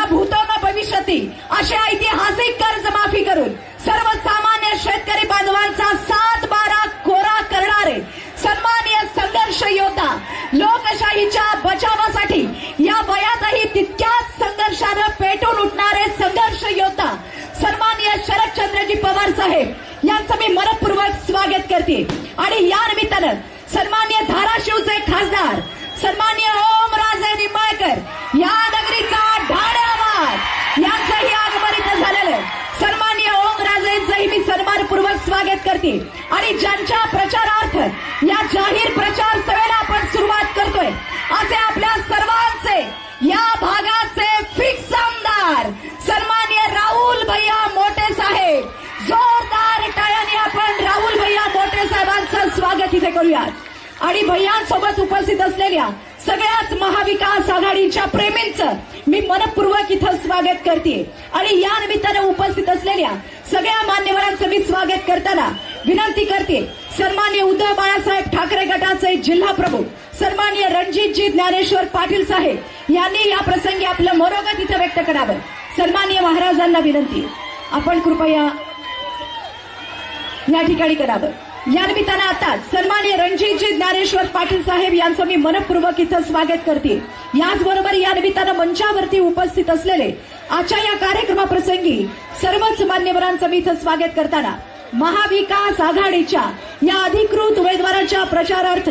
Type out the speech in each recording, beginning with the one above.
भूतो न भविष्यती असे ऐतिहासिक कर्जमाफी करून सर्वसामान्य शेतकरी बांधवांचा 7/12 कोरा करणारे सन्माननीय संघर्ष योद्धा, लोकशाहीच्या बचावासाठी या वयातही तितक्याच संघर्षानं पेटून उठणारे संघर्ष योद्धा सन्माननीय शरदचंद्रजी पवार साहेब यांचं मी मनपूर्वक स्वागत करते। आणि या निमित्तानं सन्माननीय धाराशिवचे खासदार सन्माननीय ओमराजे निंबाळकर या नगरीचा ढाढ आवाज यांचंही आगमन इथं झालेलं सन्माननीय ओमराजेंचंही मी सन्मानपूर्वक स्वागत करते। आणि ज्यांच्या प्रचारार्थ या जाहीर प्रचार सभेला आपण सुरुवात करतोय असे आपल्या सर्वांचे या भागाचे फिक्स आमदार सन्माननीय राहुल भैया मोठे साहेब, जोरदार टाळ्यांनी आपण राहुल भैया मोठे साहेबांचं स्वागत इथे करूयात। आणि भैयांसोबत उपस्थित असलेल्या सगळ्याच महाविकास आघाडीच्या प्रेमींचं मी मनपूर्वक इथं स्वागत करते। आणि या निमित्तानं उपस्थित असलेल्या सगळ्या मान्यवरांचं मी स्वागत करताना विनंती करते, सन्माननीय उद्धव बाळासाहेब ठाकरे गटाचे जिल्हा प्रमुख सन्माननीय रणजितजी ज्ञानेश्वर पाटील साहेब यांनी या प्रसंगी आपलं मनोगत इथं व्यक्त करावं। सन्माननीय महाराजांना विनंती, आपण कृपया या ठिकाणी करावं। या निमित्तानं आता सन्माननीय रणजितजी ज्ञानेश्वर पाटील साहेब यांचं मी मनपूर्वक इथं स्वागत करते। याचबरोबर या निमित्तानं मंचावरती उपस्थित असलेले आजच्या या कार्यक्रमाप्रसंगी सर्वच मान्यवरांचं मी इथं स्वागत करताना महाविकास आघाडीच्या या अधिकृत उमेदवारांच्या प्रचारार्थ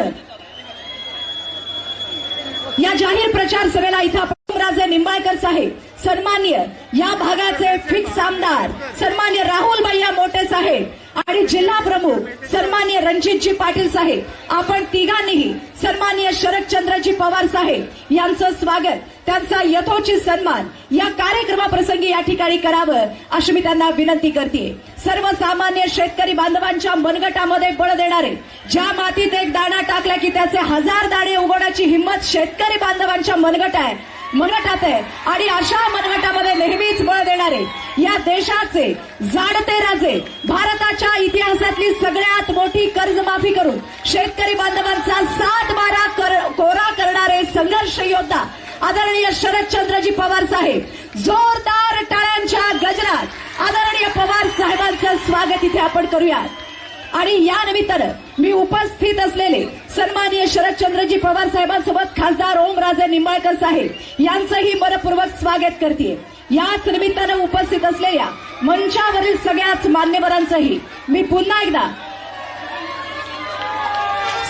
या जाहीर प्रचार सभेला इथं ओमराजे निंबाळकर साहेब, सन्माननीय या भागाचे फिक्स आमदार सन्माननीय राहुल भैया मोठे साहेब आणि जिल्हा प्रमुख सन्माननीय रणजितजी पाटील साहेब, आपण तिघांनीही सन्माननीय शरदचंद्रजी पवार साहेब यांचं स्वागत, त्यांचा यथोचित सन्मान या कार्यक्रमाप्रसंगी या ठिकाणी करावं अशी मी त्यांना विनंती करते। सर्वसामान्य शेतकरी बांधवांच्या मनगटामध्ये बळ देणारे, ज्या मातीत एक दाणा टाकला की त्याचे 1000 दाणे उगवण्याची हिंमत शेतकरी बांधवांच्या मनगटात आहे। आणि अशा मनगटामध्ये नेहमीच बळ देणारे या देशाचे जाणते राजे, भारताच्या इतिहासातली सगळ्यात मोठी कर्जमाफी करून शेतकरी बांधवांचा 7/12 कोरा करणारे संघर्ष योद्धा आदरणीय शरदचंद्रजी पवार साहेब, जोरदार टाळ्यांच्या गजरात आदरणीय पवार साहेबांचं स्वागत इथे आपण करूयात। आणि या निमित्तानं मी उपस्थित असलेले सन्माननीय शरदचंद्रजी पवार साहेबांसोबत खासदार ओमराजे निंबाळकर साहेब यांचंही मनपूर्वक स्वागत करते। याच निमित्तानं उपस्थित असलेल्या मंचावरील सगळ्याच मान्यवरांचंही मी पुन्हा एकदा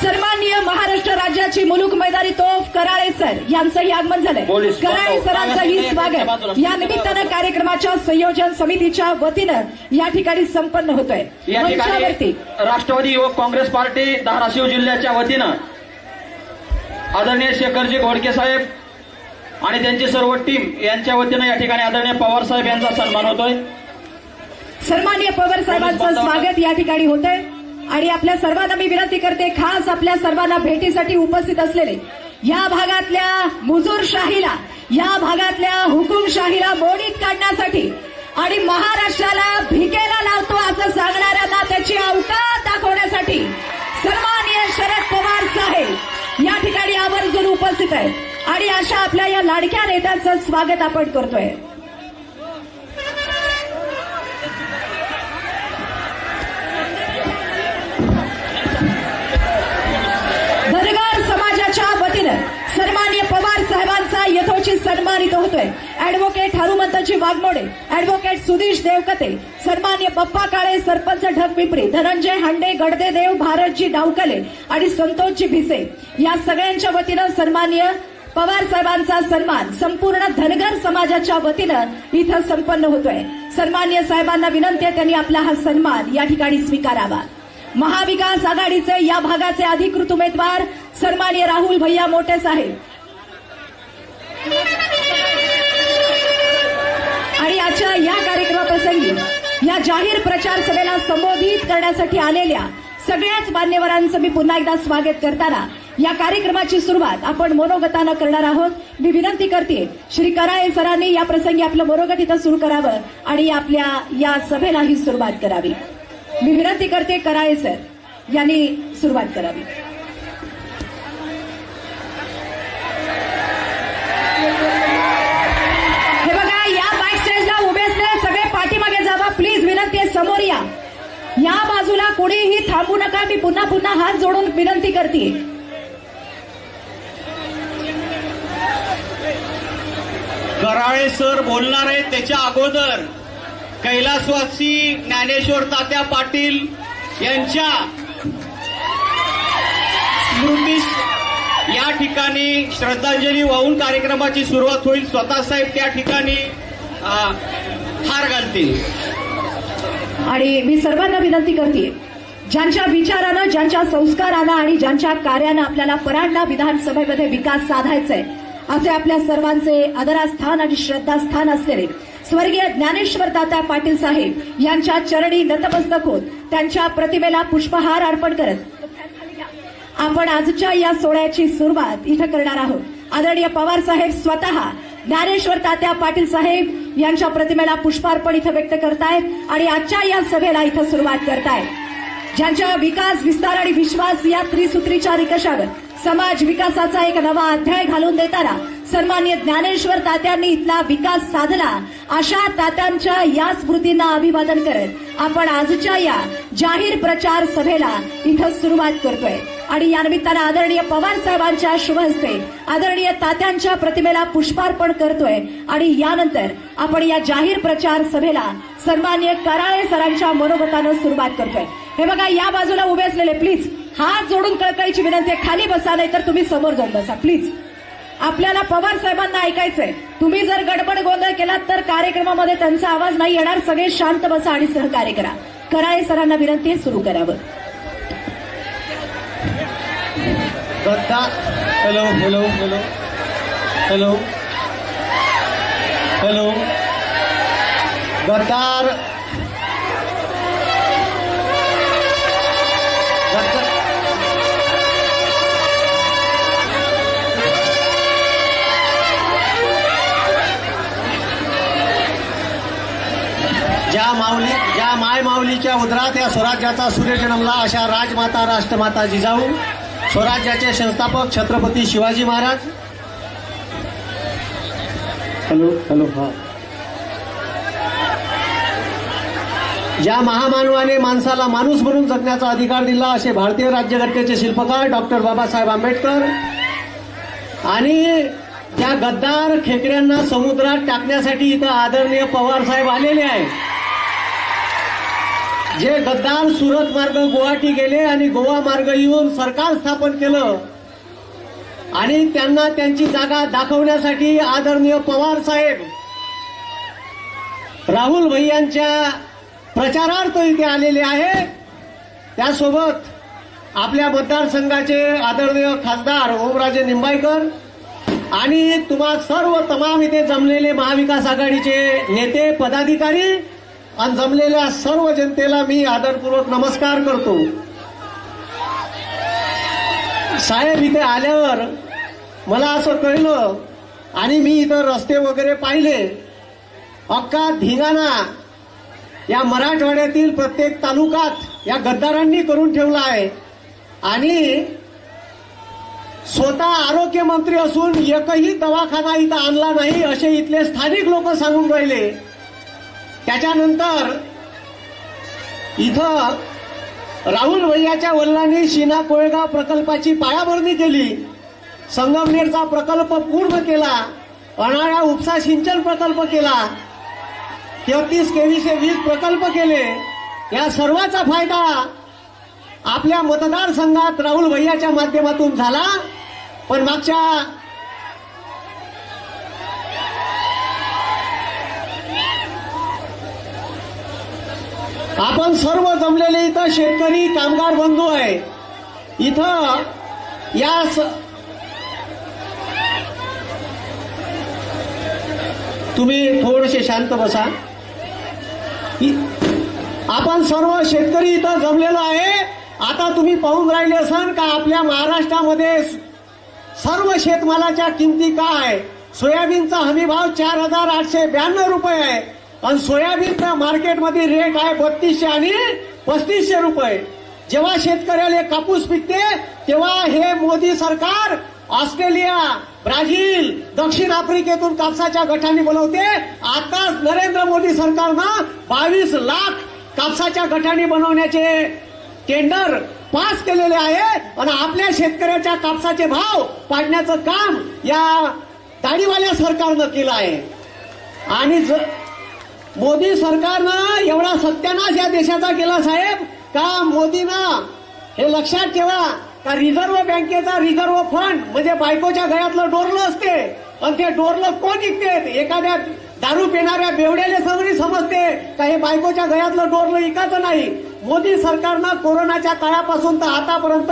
सन्माननीय महाराष्ट्र राज्याची मुलूक मैदानी तोफ कराळे सर यांचंही आगमन झालंय। कराळे सरांचंही स्वागत या निमित्तानं कार्यक्रमाच्या संयोजन समितीच्या वतीनं या ठिकाणी संपन्न होतोय। मंचावरती राष्ट्रवादी युवक काँग्रेस पार्टी धाराशिव जिल्ह्याच्या वतीनं आदरणीय शेखरजी घोडके साहेब आणि त्यांची सर्व टीम यांच्या वतीनं या ठिकाणी आदरणीय पवार साहेब यांचा सन्मान होतोय। सन्माननीय पवार साहेबांचं स्वागत या ठिकाणी होतंय। आणि आपल्या सर्वांना मी विनंती करते, खास आपल्या सर्वांना भेटीसाठी उपस्थित असलेले या भागातल्या मुजूरशाहीला, या भागातल्या हुकुमशाहीला मोडीत काढण्यासाठी आणि महाराष्ट्राला भिकेला लावतो असं सांगणाऱ्यांना त्याची अवकात दाखवण्यासाठी सन्माननीय शरद पवार साहेब या ठिकाणी आवर्जून उपस्थित आहेत। आणि अशा आपल्या या लाडक्या नेत्यांचं स्वागत आपण करतोय। सन्माननीय पवार साहेबांचा यथोचित सन्मान इथं होतोय। अॅडव्होकेट हनुमंतजी वाघमोडे, अॅडव्होकेट सुधीश देवकते, सन्माननीय बप्पा काळे, सरपंच ढगपिंपरी, धनंजय हांडे, गडदे देव, भारतजी डावकले आणि संतोषजी भिसे या सगळ्यांच्या वतीनं सन्माननीय पवार साहेबांचा सन्मान संपूर्ण धनगर समाजाच्या वतीनं इथं संपन्न होतोय। सन्माननीय साहेबांना विनंती आहे त्यांनी आपला हा सन्मान या ठिकाणी स्वीकारावा। महाविकास आघाडीचे या भागाचे अधिकृत उमेदवार सन्माननीय राहुल भैया मोठे साहेब आणि आजच्या या कार्यक्रमाप्रसंगी या जाहीर प्रचार सभेला संबोधित करण्यासाठी आलेल्या सगळ्याच मान्यवरांचं मी पुन्हा एकदा स्वागत करताना या कार्यक्रमाची सुरुवात आपण मनोगतानं करणार आहोत। मी विनंती करते श्री कराळे सरांनी या प्रसंगी आपलं मनोगत इथं सुरू करावं आणि आपल्या या सभेलाही सुरुवात करावी। मी विनंती करते कराळे सर यांनी सुरुवात करावी। हे बघा, या बाजूला कोणीही थांबू नका. मी पुन्हा पुन्हा हात जोडून विनंती करते. कराळे सर बोलणार आहेत त्याच्या अगोदर कैलासवासी ज्ञानेश्वर तात्या पाटील यांच्या स्मृतीस या ठिकाणी श्रद्धांजली वाहून कार्यक्रमाची सुरुवात होईल. स्वतः साहेब त्या ठिकाणी हार घालतील. आणि मी सर्वांना विनंती करते, ज्यांच्या विचारानं, ज्यांच्या संस्कारानं आणि ज्यांच्या कार्यानं आपल्याला परांडा विधानसभेमध्ये विकास साधायचा आहे, असे आपल्या सर्वांचे आदरास्थान आणि श्रद्धास्थान असलेले स्वर्गीय ज्ञानेश्वर तात्या पाटील साहेब यांच्या चरणी नतमस्तक होत त्यांच्या प्रतिमेला पुष्पहार अर्पण करत आपण आजच्या या सोहळ्याची सुरुवात इथं करणार आहोत. आदरणीय पवार साहेब स्वतः ज्ञानेश्वर तात्या पाटील साहेब यांच्या प्रतिमेला पुष्पार्पण इथं व्यक्त करतायत आणि आजच्या या सभेला इथं सुरुवात करतायत. ज्यांच्या विकास, विस्तार आणि विश्वास या त्रिसूत्रीच्या निकषावर समाज विकासाचा एक नवा अध्याय घालून देताना सन्माननीय ज्ञानेश्वर तात्यांनी इथला विकास साधला, अशा तात्यांच्या या स्मृतींना अभिवादन करत आपण आजच्या या जाहीर प्रचार सभेला इथं सुरुवात करतोय. आणि या निमित्तानं आदरणीय पवार साहेबांच्या शुभ हस्ते आदरणीय तात्यांच्या प्रतिमेला पुष्पार्पण करतोय. आणि यानंतर आपण या जाहीर प्रचार सभेला सन्माननीय कराळे सरांच्या मनोगतानं सुरुवात करतोय. हे बघा, या बाजूला उभे असलेले प्लीज हात जोडून कळकळीची विनंती आहे, खाली बसा, नाही तर तुम्ही समोर जाऊन बसा प्लीज. आपल्याला पवार साहेबांना ऐकायचंय. तुम्ही जर गडबड गोंधळ केलात तर कार्यक्रमामध्ये त्यांचा आवाज नाही येणार. सगळे शांत बसा आणि सहकार्य करा. कराळे सरांना विनंती आहे, सुरू करावं. Hello hello hello hello hello गद्दार ज्या माय माऊलीच्या उदरात या स्वराज्याचा सूर्य जन्मला, अशा राजमाता राष्ट्रमाता जिजाऊ, स्वराज्याचे संस्थापक छत्रपती शिवाजी महाराज. हॅलो हॅलो हा. ज्या महामानवाने माणसाला माणूस म्हणून जगण्याचा अधिकार दिला, असे भारतीय राज्यघटनेचे शिल्पकार डॉक्टर बाबासाहेब आंबेडकर. आणि त्या गद्दार खेकड्यांना समुद्रात टाकण्यासाठी इथं आदरणीय पवार साहेब आलेले आहेत. जे गद्दार सुरत मार्ग गुवाहाटी गेले आणि गोवा मार्ग येऊन सरकार स्थापन केलं आणि त्यांना त्यांची जागा दाखवण्यासाठी आदरणीय पवार साहेब राहुल भैयांच्या प्रचारार्थ इथे आलेले आहे. त्यासोबत आपल्या मतदारसंघाचे आदरणीय खासदार ओमराजे निंबाळकर आणि तुम्हा सर्व तमाम इथे जमलेले महाविकास आघाडीचे नेते, पदाधिकारी आणि जमलेल्या सर्व जनतेला मी आदरपूर्वक नमस्कार करतो. साहेब, इथे आल्यावर मला असं कळलं आणि मी इथं रस्ते वगैरे पाहिले, अख्खा धिंगाणा या मराठवाड्यातील प्रत्येक तालुक्यात या गद्दारांनी करून ठेवला आहे. आणि स्वतः आरोग्यमंत्री असून एकही दवाखाना इथं आणला नाही असे इथले स्थानिक लोक सांगून राहिले. त्याच्यानंतर इथं राहुल भैयाच्या वडिलांनी शीना कोळेगाव प्रकल्पाची पायाभरणी केली, संगमनेरचा प्रकल्प पूर्ण केला, अनाळा उपसा सिंचन प्रकल्प केला, 33 केवीचे वीज प्रकल्प केले. या सर्वाचा फायदा आपल्या मतदारसंघात राहुल भैयाच्या माध्यमातून झाला. पण मागच्या आपण सर्व जमलेले इथं शेतकरी कामगार बंधू आहे. इथं या तुम्ही थोडेसे शांत बसा. आपण सर्व शेतकरी इथं जमलेलो आहे. आता तुम्ही पाहून राहिले असाल का आपल्या महाराष्ट्रामध्ये सर्व शेतमालाच्या किमती काय. सोयाबीनचा हमीभाव 4,892 रुपये आहे आणि सोयाबीनचा मार्केटमध्ये रेट आहे 3200 आणि 3500 रुपये. जेव्हा शेतकऱ्याला कापूस पिकते तेव्हा हे मोदी सरकार ऑस्ट्रेलिया, ब्राझील, दक्षिण आफ्रिकेतून कापसाच्या गठांनी बोलवते. आताच नरेंद्र मोदी सरकारनं 22 लाख कापसाच्या गठाणी बनवण्याचे टेंडर पास केलेले आहे आणि आपल्या शेतकऱ्याच्या कापसाचे भाव पाडण्याचं काम या दाढीवाल्या सरकारनं केलं आहे. आणि मोदी सरकारनं एवढा सत्यानाश या देशाचा केला साहेब का मोदीनं हे लक्षात ठेवा का रिझर्व्ह बँकेचा रिझर्व्ह फंड म्हणजे बायकोच्या गळ्यातलं डोरलं असते आणि ते डोरलं कोण विकते? एखाद्या दारू पिणाऱ्या बेवड्याले सगळी समजते का हे बायकोच्या गळ्यातलं डोरलं विकायचं नाही. मोदी सरकारनं कोरोनाच्या काळापासून तर आतापर्यंत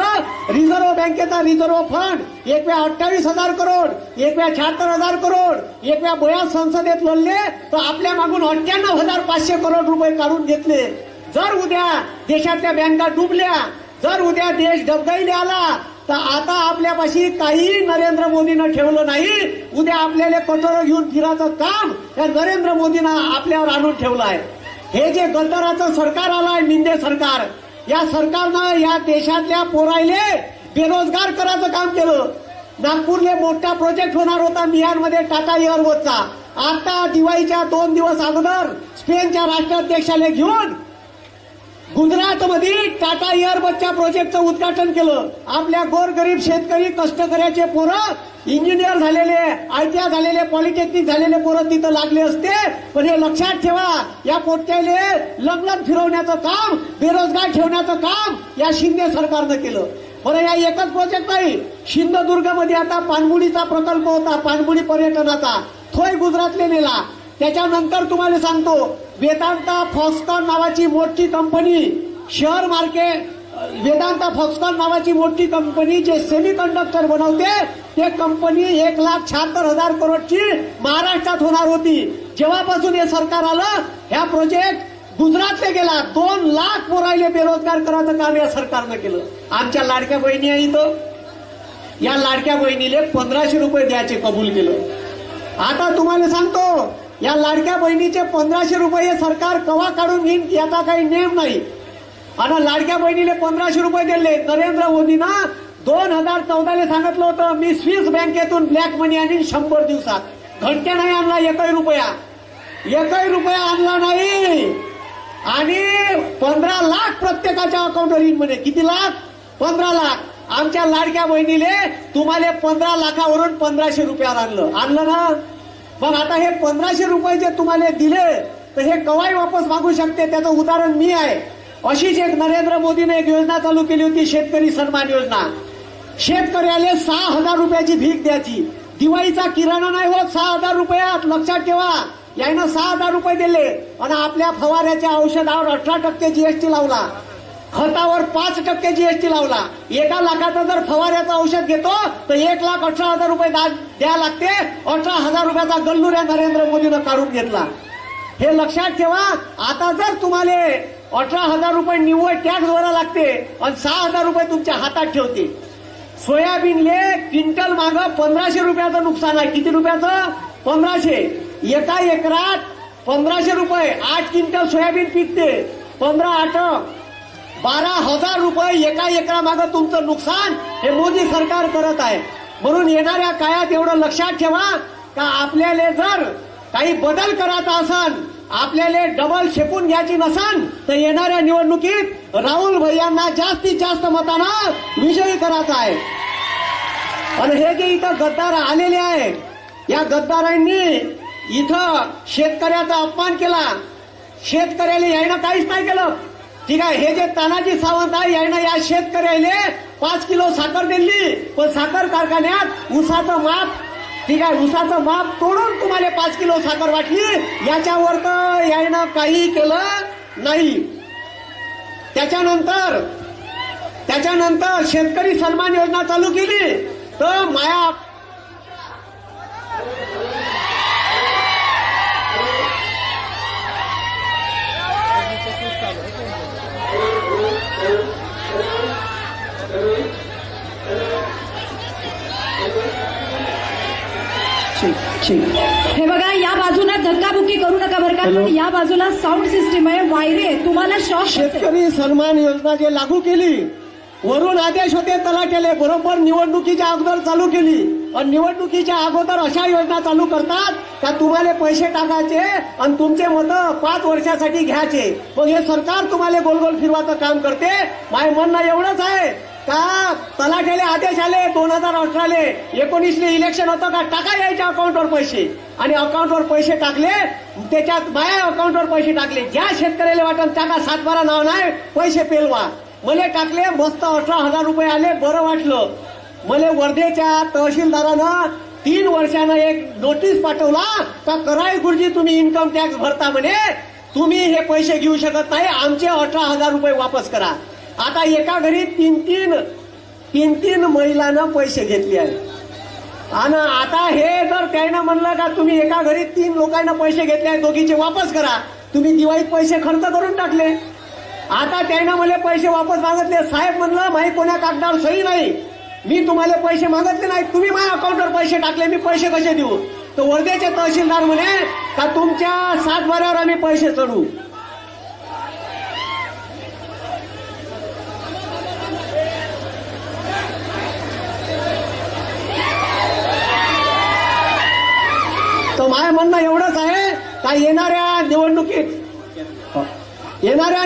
रिझर्व्ह बँकेचा रिझर्व्ह फंड एक वेळा 28,000 करोड, एक वेळा 76,000 करोड, एक वेळा बयाच संसदेत लढले तर आपल्या मागून 98,500 करोड रुपये काढून घेतले. जर उद्या देशातल्या बँका डुबल्या, जर उद्या देश डबघाईला आला तर आता आपल्यापाशी काही नरेंद्र मोदीनं ठेवलं नाही. उद्या आपल्याला कटोरं घेऊन फिरायचं काम या नरेंद्र मोदीनं आपल्यावर आणून ठेवलं आहे. हे जे गद्दाराचं सरकार आलंय शिंदे सरकार, या सरकारनं या देशातल्या पोरायले बेरोजगार करायचं काम केलं. नागपूरले मोठा प्रोजेक्ट होणार होता मिहानमध्ये टाटा एअरवेजचा. आता दिवाळीच्या 2 दिवस अगोदर स्पेनच्या राष्ट्राध्यक्षाला घेऊन गुजरातमध्ये टाटा एअरबसच्या प्रोजेक्टचं उद्घाटन केलं. आपल्या गोरगरीब शेतकरी कष्टकऱ्याचे पोरं, इंजिनियर झालेले, आयटीआय झालेले, पॉलिटेक्निक झालेले पोरं तिथं लागले असते. पण हे लक्षात ठेवा या पोट्याले लग्न फिरवण्याचं काम, बेरोजगार ठेवण्याचं काम या शिंदे सरकारनं केलं. बरं या एकच प्रोजेक्ट नाही, सिंधुदुर्गमध्ये आता पाणबुडीचा प्रकल्प होता, पाणबुडी पर्यटनाचा, तोही गुजरातले नेला. त्याच्यानंतर तुम्हाला सांगतो वेदांता फॉक्सकॉन नावाची मोठी company share market, Vedanta Foxconn नावाची मोठी कंपनी जे सेमी कंडक्टर बनवते ते कंपनी 1,76,000 करोडची महाराष्ट्रात होणार होती. जेव्हापासून हे सरकार आलं ह्या प्रोजेक्ट गुजरातला गेला. 2 लाख पोरायले बेरोजगार करायचं काम या सरकारनं केलं. आमच्या लाडक्या बहिणी आहे इथं, या लाडक्या बहिणीले 1,500 रुपये द्यायचे कबूल केलं. आता तुम्हाला सांगतो या लाडक्या बहिणीचे 1,500 रुपये सरकार कवा काढून घेईन याचा काही नेम नाही. आणि लाडक्या बहिणीले 1,500 रुपये दिले. नरेंद्र मोदींना 2014 सांगितलं होतं मी स्विस बँकेतून ब्लॅक मनी आणीन 100 दिवसात. घंट्या नाही आणला, एकही रुपया आणला नाही. आणि 15 लाख प्रत्येकाच्या अकाउंटवर येईन म्हणे. किती लाख? 15 लाख. आमच्या लाडक्या बहिणीले तुम्हाला 15 लाखावरून 1,500 रुपयावर आणलं ना. पण आता हे 1,500 रुपये जे तुम्हाला दिले तर हे कवाई वापस मागू शकते त्याचं उदाहरण मी आहे. अशीच एक नरेंद्र मोदीने एक योजना चालू केली होती, शेतकरी सन्मान योजना. शेतकऱ्याला 6,000 रुपयाची भीक द्यायची. दिवाळीचा किराणा नाही होत 6,000 रुपयात, लक्षात ठेवा. यानं 6,000 रुपये दिले आणि आपल्या फवाऱ्याच्या औषधावर 18% जीएसटी लावला, खतावर 5% जीएसटी लावला. 1 लाखाचं जर फवाऱ्याचं औषध घेतो तर 1,18,000 रुपये द्या लागते. 18,000 रुपयाचा गल्लुऱ्या नरेंद्र मोदीनं काढून घेतला. हे लक्षात ठेवा. आता जर तुम्हाला 18,000 रुपये निव्वळ टॅक्स भरावा लागते आणि 6,000 रुपये तुमच्या हातात ठेवते. सोयाबीनले क्विंटल मागं 1,500 रुपयाचं नुकसान आहे. किती रुपयाचं? 1,500. एका एकरात 1,500 रुपये 8 क्विंटल सोयाबीन पिकते. 15×8 12,000 रुपये एका एकरा मागं तुमचं नुकसान हे मोदी सरकार करत आहे. म्हणून येणाऱ्या काळात एवढं लक्षात ठेवा का आपल्याला जर काही बदल करायचा असन, आपल्याला डबल शेपून घ्यायची नसन तर येणाऱ्या निवडणुकीत राहुल भैयांना जास्तीत जास्त मतानं विजयी करायचा आहे. आणि हे जे इथं गद्दार आलेले आहे या गद्दारांनी इथं शेतकऱ्याचा अपमान केला. शेतकऱ्याला यायनं काहीच नाही केलं. ठीक आहे. हे जे तानाजी सावंत आहे यायनं या शेतकऱ्याला 5 किलो साखर दिली, पण साखर कारखान्यात ऊसाचं माप, ठीक आहे, ऊसाचं माप तोडून तुम्हाला 5 किलो साखर वाटली. याच्यावर तर यायनं काही केलं नाही. त्याच्यानंतर शेतकरी सन्मान योजना चालू केली तर माया हे बघा या बाजूला धक्काबुक्की करू नका बरं का. पण या बाजूला साऊंड सिस्टीम आहे, वायरी आहे, तुम्हाला शॉक. शेतकरी सन्मान योजना जे लागू केली वरून आदेश होते तलाठ्याले, बरोबर निवडणुकीच्या अगोदर चालू केली. आणि निवडणुकीच्या अगोदर अशा योजना चालू करतात का तुम्हाला पैसे टाकायचे आणि तुमचे मत 5 वर्षासाठी घ्यायचे. मग हे सरकार तुम्हाला गोलगोल फिरवाचं काम करते. माझं म्हणणं एवढंच आहे का तलाठ्याले आदेश आले 2018ले 19ले इलेक्शन होतं का टाका यायच्या अकाउंटवर पैसे, आणि अकाउंटवर पैसे टाकले. त्याच्यात माझ्या अकाउंटवर पैसे टाकले. ज्या शेतकऱ्याला वाटत टाका 7-12 नाव नाही पैसे पेलवा, मला टाकले. मस्त 18,000 रुपये आले. बरं वाटलं. मला वर्धेच्या तहसीलदारानं 3 वर्षानं एक नोटीस पाठवला का कराय गुरुजी तुम्ही इन्कम टॅक्स भरता म्हणे, तुम्ही हे पैसे घेऊ शकत नाही, आमचे 18,000 रुपये वापस करा. आता एका घरी 3 महिलांना पैसे घेतले आहे. आणि आता हे जर त्यानं म्हणलं का तुम्ही एका घरी 3 लोकांना पैसे घेतले आहे, दोघीचे वापस करा, तुम्ही दिवाळीत पैसे खर्च करून टाकले. आता त्यानं मला पैसे वापस मागितले. साहेब म्हणलं माही कोण्या कागदावर सही नाही, मी तुम्हाला पैसे मागितले नाही, तुम्ही माझ्या अकाउंटवर पैसे टाकले, मी पैसे कसे देऊ. तर वर्धेचे तहसीलदार म्हणे का तुमच्या 7-12वर आम्ही पैसे चढू. तर माझं म्हणणं एवढंच आहे का येणाऱ्या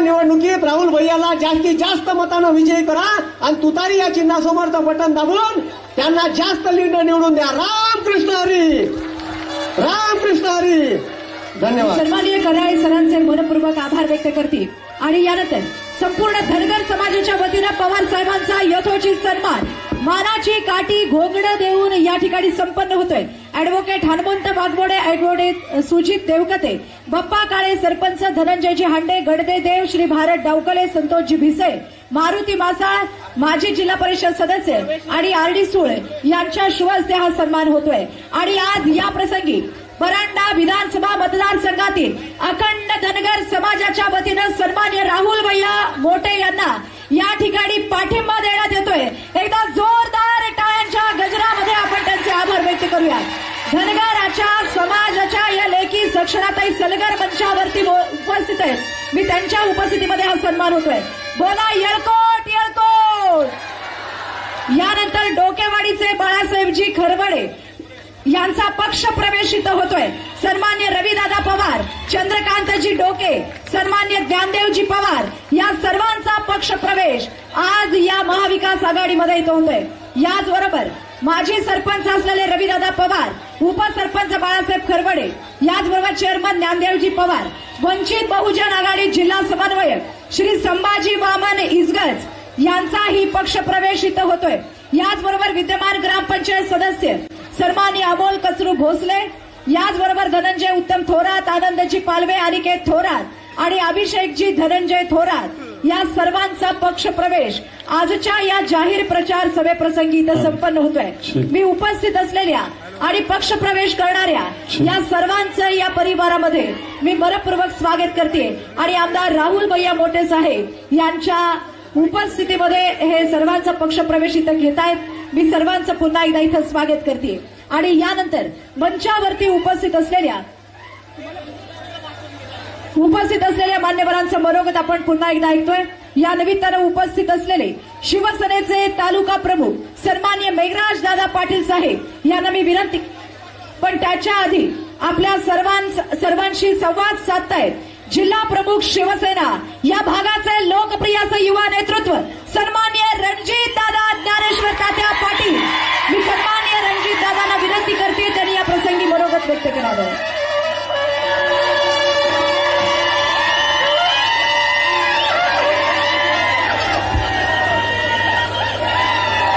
निवडणुकीत राहुल भैयाला जास्तीत जास्त मतानं विजयी करा आणि तुतारी या चिन्हासमोरचं बटन दाबून त्यांना जास्त लीड निवडून द्या. रामकृष्ण हरी, रामकृष्ण हरी. धन्यवाद. सन्माननीय कराळे सरांचे मनपूर्वक आभार व्यक्त करतील. आणि यानंतर संपूर्ण धनगर समाजाच्या वतीनं पवार साहेबांचा यथोचित सन्मान मानाची काठी घोंगडं देऊन या ठिकाणी संपन्न होतोय. अॅडव्होकेट हनुमंत वाघमोडे, अॅडव्होकेट सुजित देवकते, बप्पा काळे, सरपंच धनंजयजी हांडे, गडदे देव, श्री भारत डावकले, संतोषजी भिसे, मारुती मासाळ, माजी जिल्हा परिषद सदस्य आणि आरडी सुळे यांच्या शुभ हस्ते हा सन्मान होतोय. आणि आज या प्रसंगी परांडा विधानसभा मतदारसंघातील अखंड धनगर समाजाच्या वतीनं सन्मान्य राहुल भैया मोटे यांना या ठिकाणी पाठिंबा देण्यात येतोय. एकदा जोरदार टाळ्यांच्या गजरामध्ये आपण त्यांचे आभार व्यक्त करूया. धनगराच्या समाजाच्या या लेखी सक्षणाताई सलगर मंचावरती उपस्थित आहेत. मी त्यांच्या उपस्थितीमध्ये हा सन्मान होतोय. बोला येळकोट येळकोट. यानंतर डोकेवाडीचे बाळासाहेबजी खरवडे यांचा पक्ष प्रवेश इथं होतोय. सन्मान्य रविदादा पवार, चंद्रकांतजी डोके, सन्मान्य ज्ञानदेवजी पवार या सर्वांचा पक्ष प्रवेश आज या महाविकास आघाडीमध्ये इथं होतोय. याचबरोबर माजी सरपंच असलेले रविदादा पवार, उपसरपंच बाळासाहेब खरवडे, याचबरोबर चेअरमन ज्ञानदेवजी पवार, वंचित बहुजन आघाडी जिल्हा समन्वयक श्री संभाजी वामन इसगज यांचाही पक्ष प्रवेश इथं होतोय. याचबरोबर विद्यमान ग्रामपंचायत सदस्य सन्माननीय अमोल कचरू भोसले, याचबरोबर धनंजय उत्तम थोरात, आनंदजी पालवे, अनिकेत थोरात आणि अभिषेकजी धनंजय थोरात या सर्वांचा पक्ष प्रवेश आजच्या या जाहीर प्रचार सभेप्रसंगी इथं संपन्न होतोय. मी उपस्थित असलेल्या आणि पक्ष प्रवेश करणाऱ्या या सर्वांचं या परिवारामध्ये मी मनपूर्वक स्वागत करते. आणि आमदार राहुल भैया मोटे साहेब यांच्या उपस्थितीमध्ये हे सर्वांचा पक्ष प्रवेश इथं घेत आहेत. मी सर्वांचं पुन्हा एकदा इथं स्वागत करते. आणि यानंतर मंचावरती उपस्थित असलेल्या मान्यवरांचं मनोगत आपण पुन्हा एकदा ऐकतोय. या निमित्तानं उपस्थित असलेले शिवसेनेचे तालुका प्रमुख सन्मान्य मेघराज दादा पाटील साहेब यांना मी विनंती, पण त्याच्या आधी आपल्या सर्वांशी संवाद साधतायत जिल्हा प्रमुख शिवसेना या भागाचे लोकप्रिय असं युवा नेतृत्व सन्मान्य रणजित दादा ज्ञानेश्वर तात्या पाटील. मी सन्मान्य रणजित दादांना विनंती करते त्यांनी या प्रसंगी मनोगत व्यक्त करावं.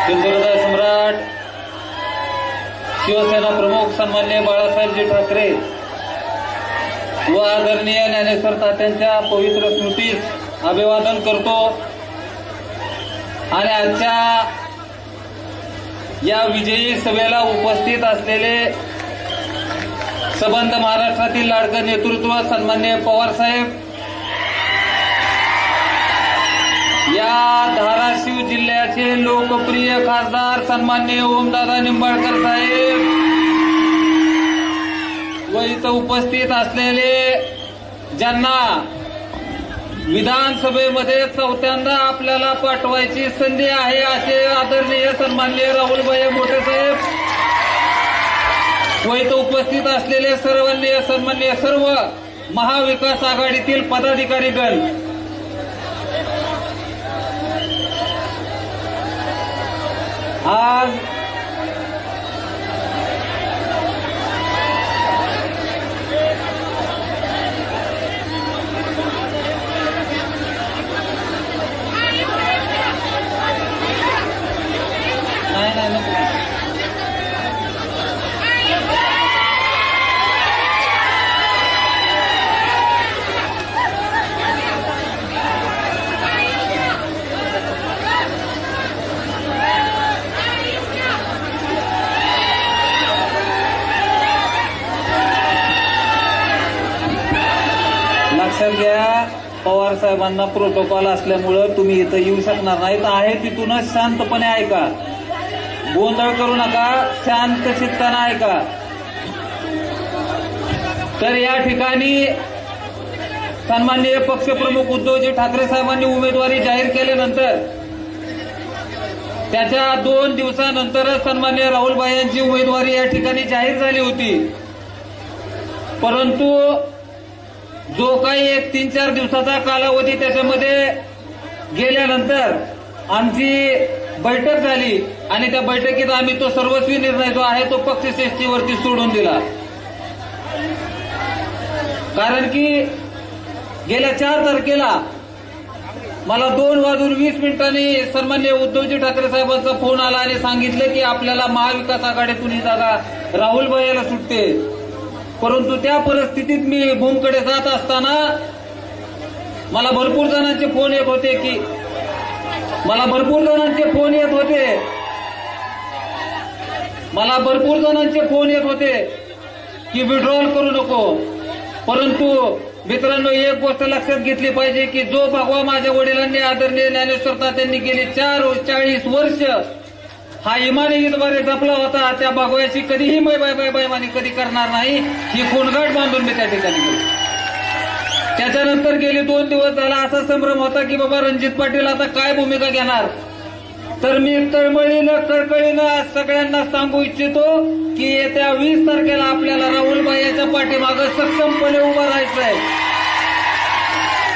हिंदुहृदय सम्राट शिवसेना प्रमुख सन्मान्य बाळासाहेबजी ठाकरे व आदरणीय ज्ञानेश्वर तात्यांच्या पवित्र स्मृतीस अभिवादन करतो. आणि आजच्या या विजयी सभेला उपस्थित असलेले सबंध महाराष्ट्रातील लाडकं नेतृत्व सन्मान्य पवारसाहेब, या धाराशिव जिल्ह्याचे लोकप्रिय खासदार सन्मान्य ओमदादा निंबाळकर साहेब व इथं उपस्थित असलेले ज्यांना विधानसभेमध्ये चौथ्यांदा आपल्याला पाठवायची संधी आहे असे आदरणीय सन्माननीय राहुलभाई मोठे साहेब व इथं उपस्थित असलेले सन्माननीय सर्व महाविकास आघाडीतील पदाधिकारीगण, आज नाही नको. लक्षात घ्या, पवार साहेबांना प्रोटोकॉल असल्यामुळं तुम्ही इथं येऊ शकणार नाही. तर आहे तिथूनच शांतपणे ऐका, गोंधळ करू नका, शांत चित्तानं ऐका. तर या ठिकाणी सन्माननीय पक्षप्रमुख उद्धवजी ठाकरे साहेबांनी उमेदवारी जाहीर केल्यानंतर त्याच्या 2 दिवसानंतरच सन्माननीय राहुलभाई यांची उमेदवारी या ठिकाणी जाहीर झाली होती. परंतु जो काही एक 3-4 दिवसाचा कालावधी त्याच्यामध्ये गेल्यानंतर आमची बैठक झाली आणि त्या बैठकीत आम्ही तो सर्वस्वी निर्णय जो आहे तो पक्षश्रेष्ठीवरती सोडून दिला. कारण की गेल्या 4 तारखेला मला 2:20 सन्माननीय उद्धवजी ठाकरे साहेबांचा फोन आला आणि सांगितलं की आपल्याला महाविकास आघाडीतून ही जागा राहुलभाई याला सुटते. परंतु त्या परिस्थितीत मी भूमकडे जात असताना मला भरपूर जणांचे फोन येत होते की विड्रॉल करू नको. परंतु मित्रांनो, एक गोष्ट लक्षात घेतली पाहिजे की जो भगवा माझ्या वडिलांनी आदरणीय ज्ञानेश्वर तात्यांनी गेली 40 वर्ष हा इमानीद्वारे जपला होता, त्या भगव्याची कधीही बैमानी कधी करणार नाही ही खूणगाठ बांधून मी त्या ठिकाणी गेलो. त्याच्यानंतर गेले 2 दिवस झाला असा संभ्रम होता की बाबा रणजित पाटील आता काय भूमिका घेणार. तर मी तळमळीनं कळकळीनं आज सगळ्यांना सांगू इच्छितो की येत्या 20 तारखेला आपल्याला राहुलभाई याच्या पाठीमागं सक्षमपणे उभं राहायचंय.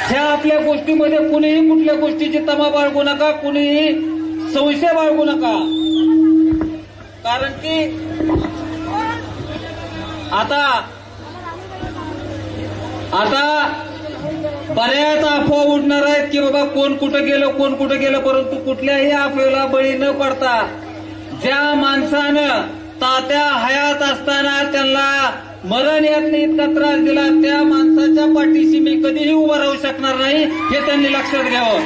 ह्या आपल्या गोष्टीमध्ये कुणीही कुठल्या गोष्टीची तमा बाळगू नका, कुणीही संशय बाळगू नका. कारण की आता बऱ्याच अफवा उडणार आहेत की बाबा कोण कुठं गेलं, परंतु कुठल्याही अफवेला बळी न पडता ज्या माणसानं तात्या हयात असताना त्यांना मरण यातनी इतका त्रास दिला त्या माणसाच्या पाठीशी मी कधीही उभं राहू शकणार नाही हे त्यांनी लक्षात घ्यावं.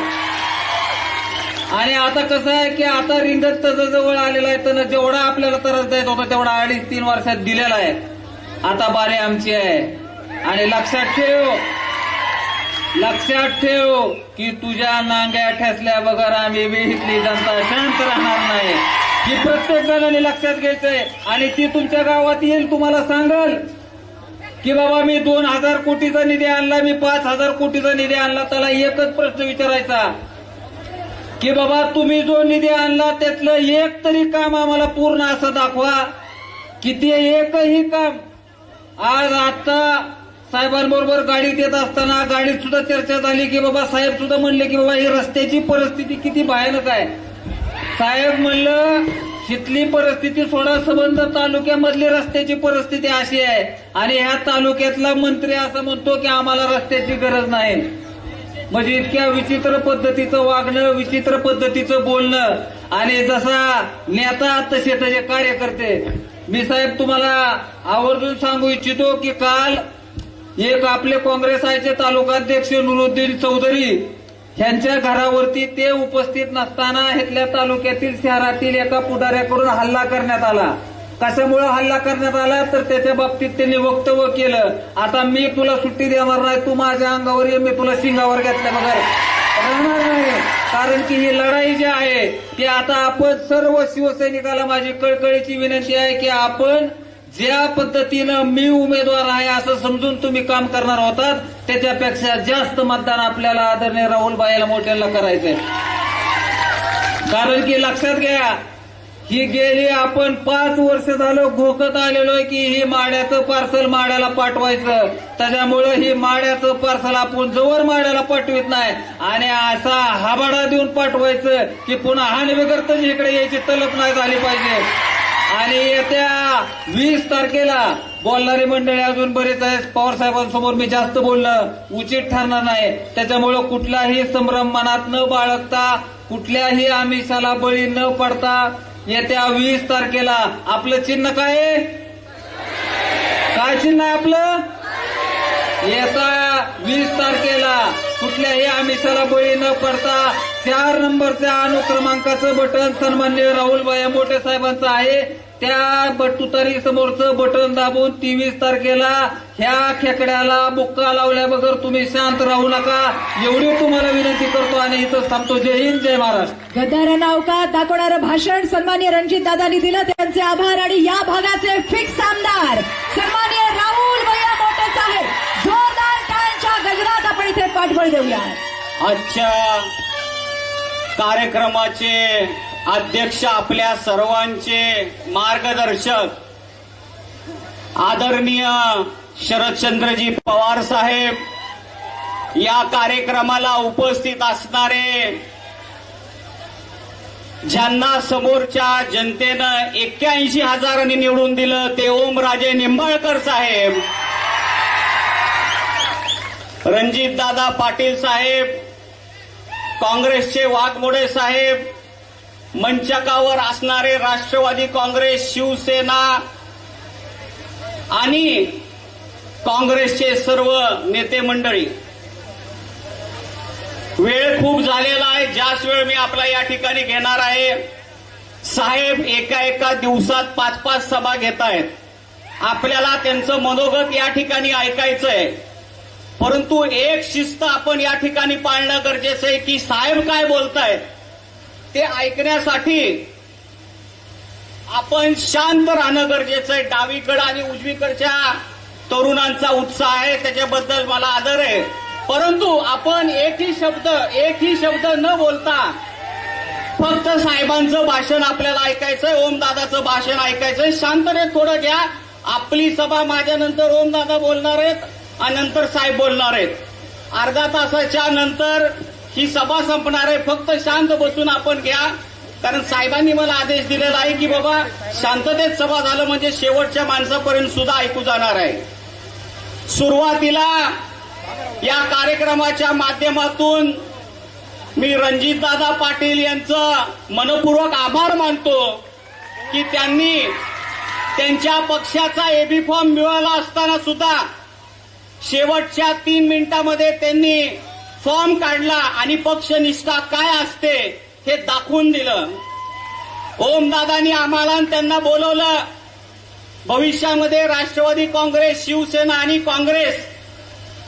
आणि आता कसं आहे की आता रिंगण जवळ आलेला आहे, तर जेवढा आपल्याला त्रास द्यायचा होता तेवढा 2.5-3 वर्षात दिलेला आहे. आता बारी आमची आहे. आणि लक्षात ठेव की तुझ्या नांग्या ठेसल्या बगर आम्ही इथली जनता शांत राहणार नाही ही प्रत्येक जणांनी लक्षात घ्यायचंय. आणि ती तुमच्या गावात येईल, तुम्हाला सांगल की बाबा मी 2,000 कोटीचा निधी आणला, मी 5,000 कोटीचा निधी आणला. त्याला एकच प्रश्न विचारायचा की बाबा तुम्ही जो निधी आणला त्यातलं एक तरी काम आम्हाला पूर्ण असं दाखवा की ते एकही काम. आज आता साहेबांबरोबर गाडीत येत असताना गाडीत सुद्धा चर्चा झाली की बाबा साहेब सुद्धा म्हणले की बाबा ही रस्त्याची परिस्थिती किती भयानक आहे. साहेब म्हणलं तिथली परिस्थिती सोडा, संबंध तालुक्यामधली रस्त्याची परिस्थिती अशी आहे आणि ह्या तालुक्यातला मंत्री असं म्हणतो की आम्हाला रस्त्याची गरज नाही. म्हणजे इतक्या विचित्र पद्धतीचं वागणं, विचित्र पद्धतीचं बोलणं आणि जसा नेता तसे त्याचे कार्यकर्ते. मी साहेब तुम्हाला आवर्जून सांगू इच्छितो की काल एक आपले काँग्रेस आयचे तालुकाध्यक्ष नुरुद्दीन चौधरी यांच्या घरावरती ते उपस्थित नसताना इथल्या तालुक्यातील शहरातील एका पुढाऱ्याकडून हल्ला करण्यात आला. कशामुळे हल्ला करण्यात आला तर त्याच्या बाबतीत त्यांनी वक्तव्य केलं, आता मी तुला सुट्टी देणार नाही, तू माझ्या अंगावर ये, मी तुला शिंगावर घेतल्या बघा राहणार नाही. कारण की ही लढाई जी आहे ती आता आपण सर्व शिवसैनिकाला माझी कळकळीची विनंती आहे की आपण ज्या पद्धतीनं मी उमेदवार आहे असं समजून तुम्ही काम करणार होतात त्याच्यापेक्षा जास्त मतदान आपल्याला आदरणीय राहुलबाईला मोठ्याला करायचंय. कारण की लक्षात घ्या, ही गेली आपण 5 वर्ष झालं घोकत आलेलोय की ही माड्याचं पार्सल माड्याला पाठवायचं. त्याच्यामुळं ही माड्याचं पार्सल आपण जवळ माड्याला पाठवित नाही आणि असा हाबाडा देऊन पाठवायचं की पुन्हा हानीबगरतच इकडे यायची तलप नाही झाली पाहिजे. आणि येत्या 20 तारखेला बोलणारी मंडळी अजून बरेच आहेत. पवार साहेबांसमोर मी जास्त बोलणं उचित ठरणार नाही. त्याच्यामुळं कुठलाही संभ्रम मनात न बाळगता, कुठल्याही आमिषाला बळी न पडता येत्या 20 तारखेला आपलं चिन्ह काय आहे? काय चिन्ह आहे आपलं? येत्या 20 तारखेला कुठल्याही आमिषाला बळी न पडता 4 नंबरच्या अनुक्रमांकाचं बटन सन्माननीय राहुलभाई मोठे साहेबांचं आहे. त्या तुतारी समोरचं बटन दाबून 23 तारखेला ह्या खेकड्याला बुक्का लावल्या बगर तुम्ही शांत राहू नका एवढी तुम्हाला विनंती करतो आणि इथं थांबतो. जय हिंद, जय महाराष्ट्र. गद्दारांना अवकात दाखवणारं भाषण सन्माननीय रणजित दादांनी दिलं, त्यांचे आभार. आणि या भागाचे फिक्स आमदार सन्माननीय राहुल भैया मोठे साहेब, जोरदार टाळ्यांच्या गजरात आपण इथे पाठबळ देऊया. आजच्या कार्यक्रमाचे अध्यक्ष, आपल्या सर्वांचे मार्गदर्शक आदरणीय शरदचंद्रजी पवार साहेब, या कार्यक्रमाला उपस्थित असणारे, ज्यांना समोरच्या जनतेनं 81,000 निवडून दिलं ते ओमराजे निंबाळकर साहेब, रणजितदादा पाटील साहेब, काँग्रेसचे वाघमोडे साहेब, मंचकावर असणारे राष्ट्रवादी काँग्रेस, शिवसेना आणि काँग्रेसचे सर्व नेते मंडळी, वेळ खूप झालेला आहे. जास्त वेळ मी आपला या ठिकाणी घेणार आहे. साहेब एका दिवसात 5-5 सभा घेत आहेत. आपल्याला त्यांचं मनोगत या ठिकाणी ऐकायचंय, परंतु एक शिस्त आपण या ठिकाणी पाळणं गरजेचं आहे की साहेब काय बोलतायत ते ऐकण्यासाठी आपण शांत राहणं गरजेचं आहे. डावीकडं आणि उजवीकडच्या तरुणांचा उत्साह आहे, त्याच्याबद्दल मला आदर आहे. परंतु आपण एकही शब्द न बोलता फक्त साहेबांचं भाषण आपल्याला ऐकायचंय, ओमदादाचं भाषण ऐकायचंय. शांततेत थोडं घ्या. आपली सभा माझ्यानंतर ओमदादा बोलणार आहेत आणि नंतर साहेब बोलणार आहेत. अर्धा तासाच्या नंतर ही सभा संपणार आहे. फक्त शांत बसून आपण घ्या, कारण साहेबांनी मला आदेश दिलेला आहे की बाबा शांततेत सभा झालं म्हणजे शेवटच्या माणसापर्यंत सुद्धा ऐकू जाणार आहे. सुरुवातीला या कार्यक्रमाच्या माध्यमातून मी रणजितदादा पाटील यांचं मनपूर्वक आभार मानतो की त्यांनी त्यांच्या पक्षाचा एबी फॉर्म मिळाला असताना सुद्धा शेवटच्या 3 मिनिटांमध्ये त्यांनी फॉर्म काढला आणि पक्षनिष्ठा काय असते हे दाखवून दिलं. ओमदादांनी आम्हाला त्यांना बोलवलं. भविष्यामध्ये राष्ट्रवादी काँग्रेस, शिवसेना आणि काँग्रेस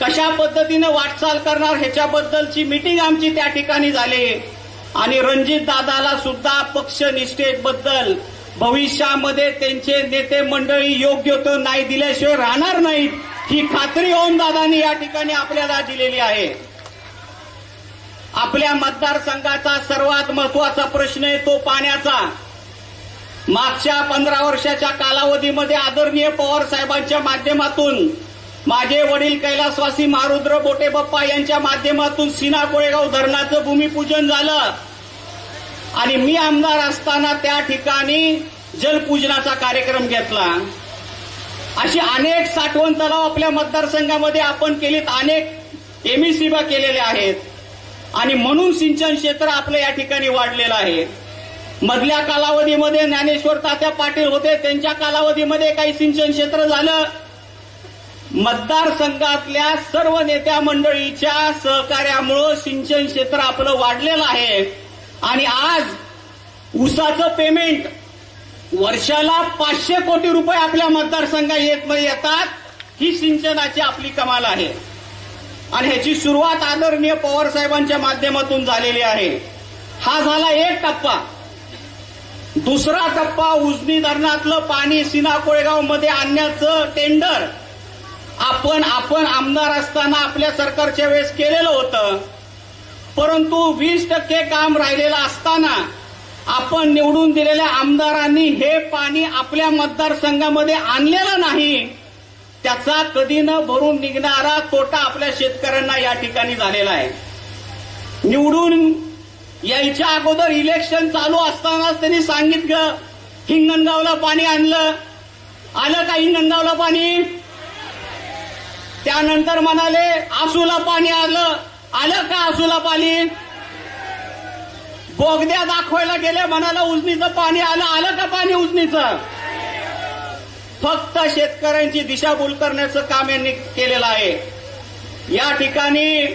कशा पद्धतीनं वाटचाल करणार ह्याच्याबद्दलची मीटिंग आमची त्या ठिकाणी झाली आणि रणजितदादाला सुद्धा पक्षनिष्ठेबद्दल भविष्यामध्ये त्यांचे नेते मंडळी योग्य तो न्याय दिल्याशिवाय राहणार नाहीत ही खात्री ओमदादांनी या ठिकाणी आपल्याला दिलेली आहे. आपल्या मतदारसंघाचा सर्वात महत्वाचा प्रश्न आहे तो पाण्याचा. मागच्या 15 वर्षाच्या कालावधीमध्ये आदरणीय पवार साहेबांच्या माध्यमातून माझे वडील कैलासवासी महारुद्र बोटे बाप्पा यांच्या माध्यमातून सीना कोळेगाव धरणाचं भूमिपूजन झालं आणि मी आमदार असताना त्या ठिकाणी जलपूजनाचा कार्यक्रम घेतला. अशी अनेक साठवण तलाव आपल्या मतदारसंघामध्ये आपण केलीत, अनेक एमईसीबा केलेल्या आहेत आणि म्हणून सिंचन क्षेत्र आपलं या ठिकाणी वाढलेलं आहे. मधल्या कालावधीमध्ये ज्ञानेश्वर तात्या पाटील होते, त्यांच्या कालावधीमध्ये काही सिंचन क्षेत्र झालं. मतदारसंघातल्या सर्व नेत्या मंडळीच्या सहकार्यामुळे सिंचन क्षेत्र आपलं वाढलेलं आहे आणि आज ऊसाचं पेमेंट वर्षाला 500 कोटी रुपये आपल्या मतदारसंघात येतात. ही सिंचनाची आपली कमाल आहे आणि ह्याची सुरुवात आदरणीय पवार साहेबांच्या माध्यमातून झालेली आहे. हा झाला एक टप्पा. दुसरा टप्पा उजनी धरणातलं पाणी सीना कोळेगाव मध्ये आणण्याचं टेंडर आपण आमदार असताना आपल्या सरकारच्या वेळेस केलेलं होतं. परंतु 20% काम राहिलेलं असताना आपण निवडून दिलेल्या आमदारांनी हे पाणी आपल्या मतदारसंघामध्ये आणलेलं नाही. त्याचा कधी न भरून निघणारा तोटा आपल्या शेतकऱ्यांना या ठिकाणी झालेला आहे. निवडून यायच्या अगोदर इलेक्शन चालू असतानाच त्यांनी सांगितलं हिंगणगावला पाणी आणलं. आलं का हिंगणगावला पाणी? त्यानंतर म्हणाले आसूला पाणी आलं. आलं का आसूला पाणी? बोगद्या दाखवायला गेले, म्हणाला उजनीचं पाणी आलं. आलं का पाणी उजनीचं? फक्त शेतकऱ्यांची दिशाभूल करण्याचं काम यांनी केलेलं आहे. या ठिकाणी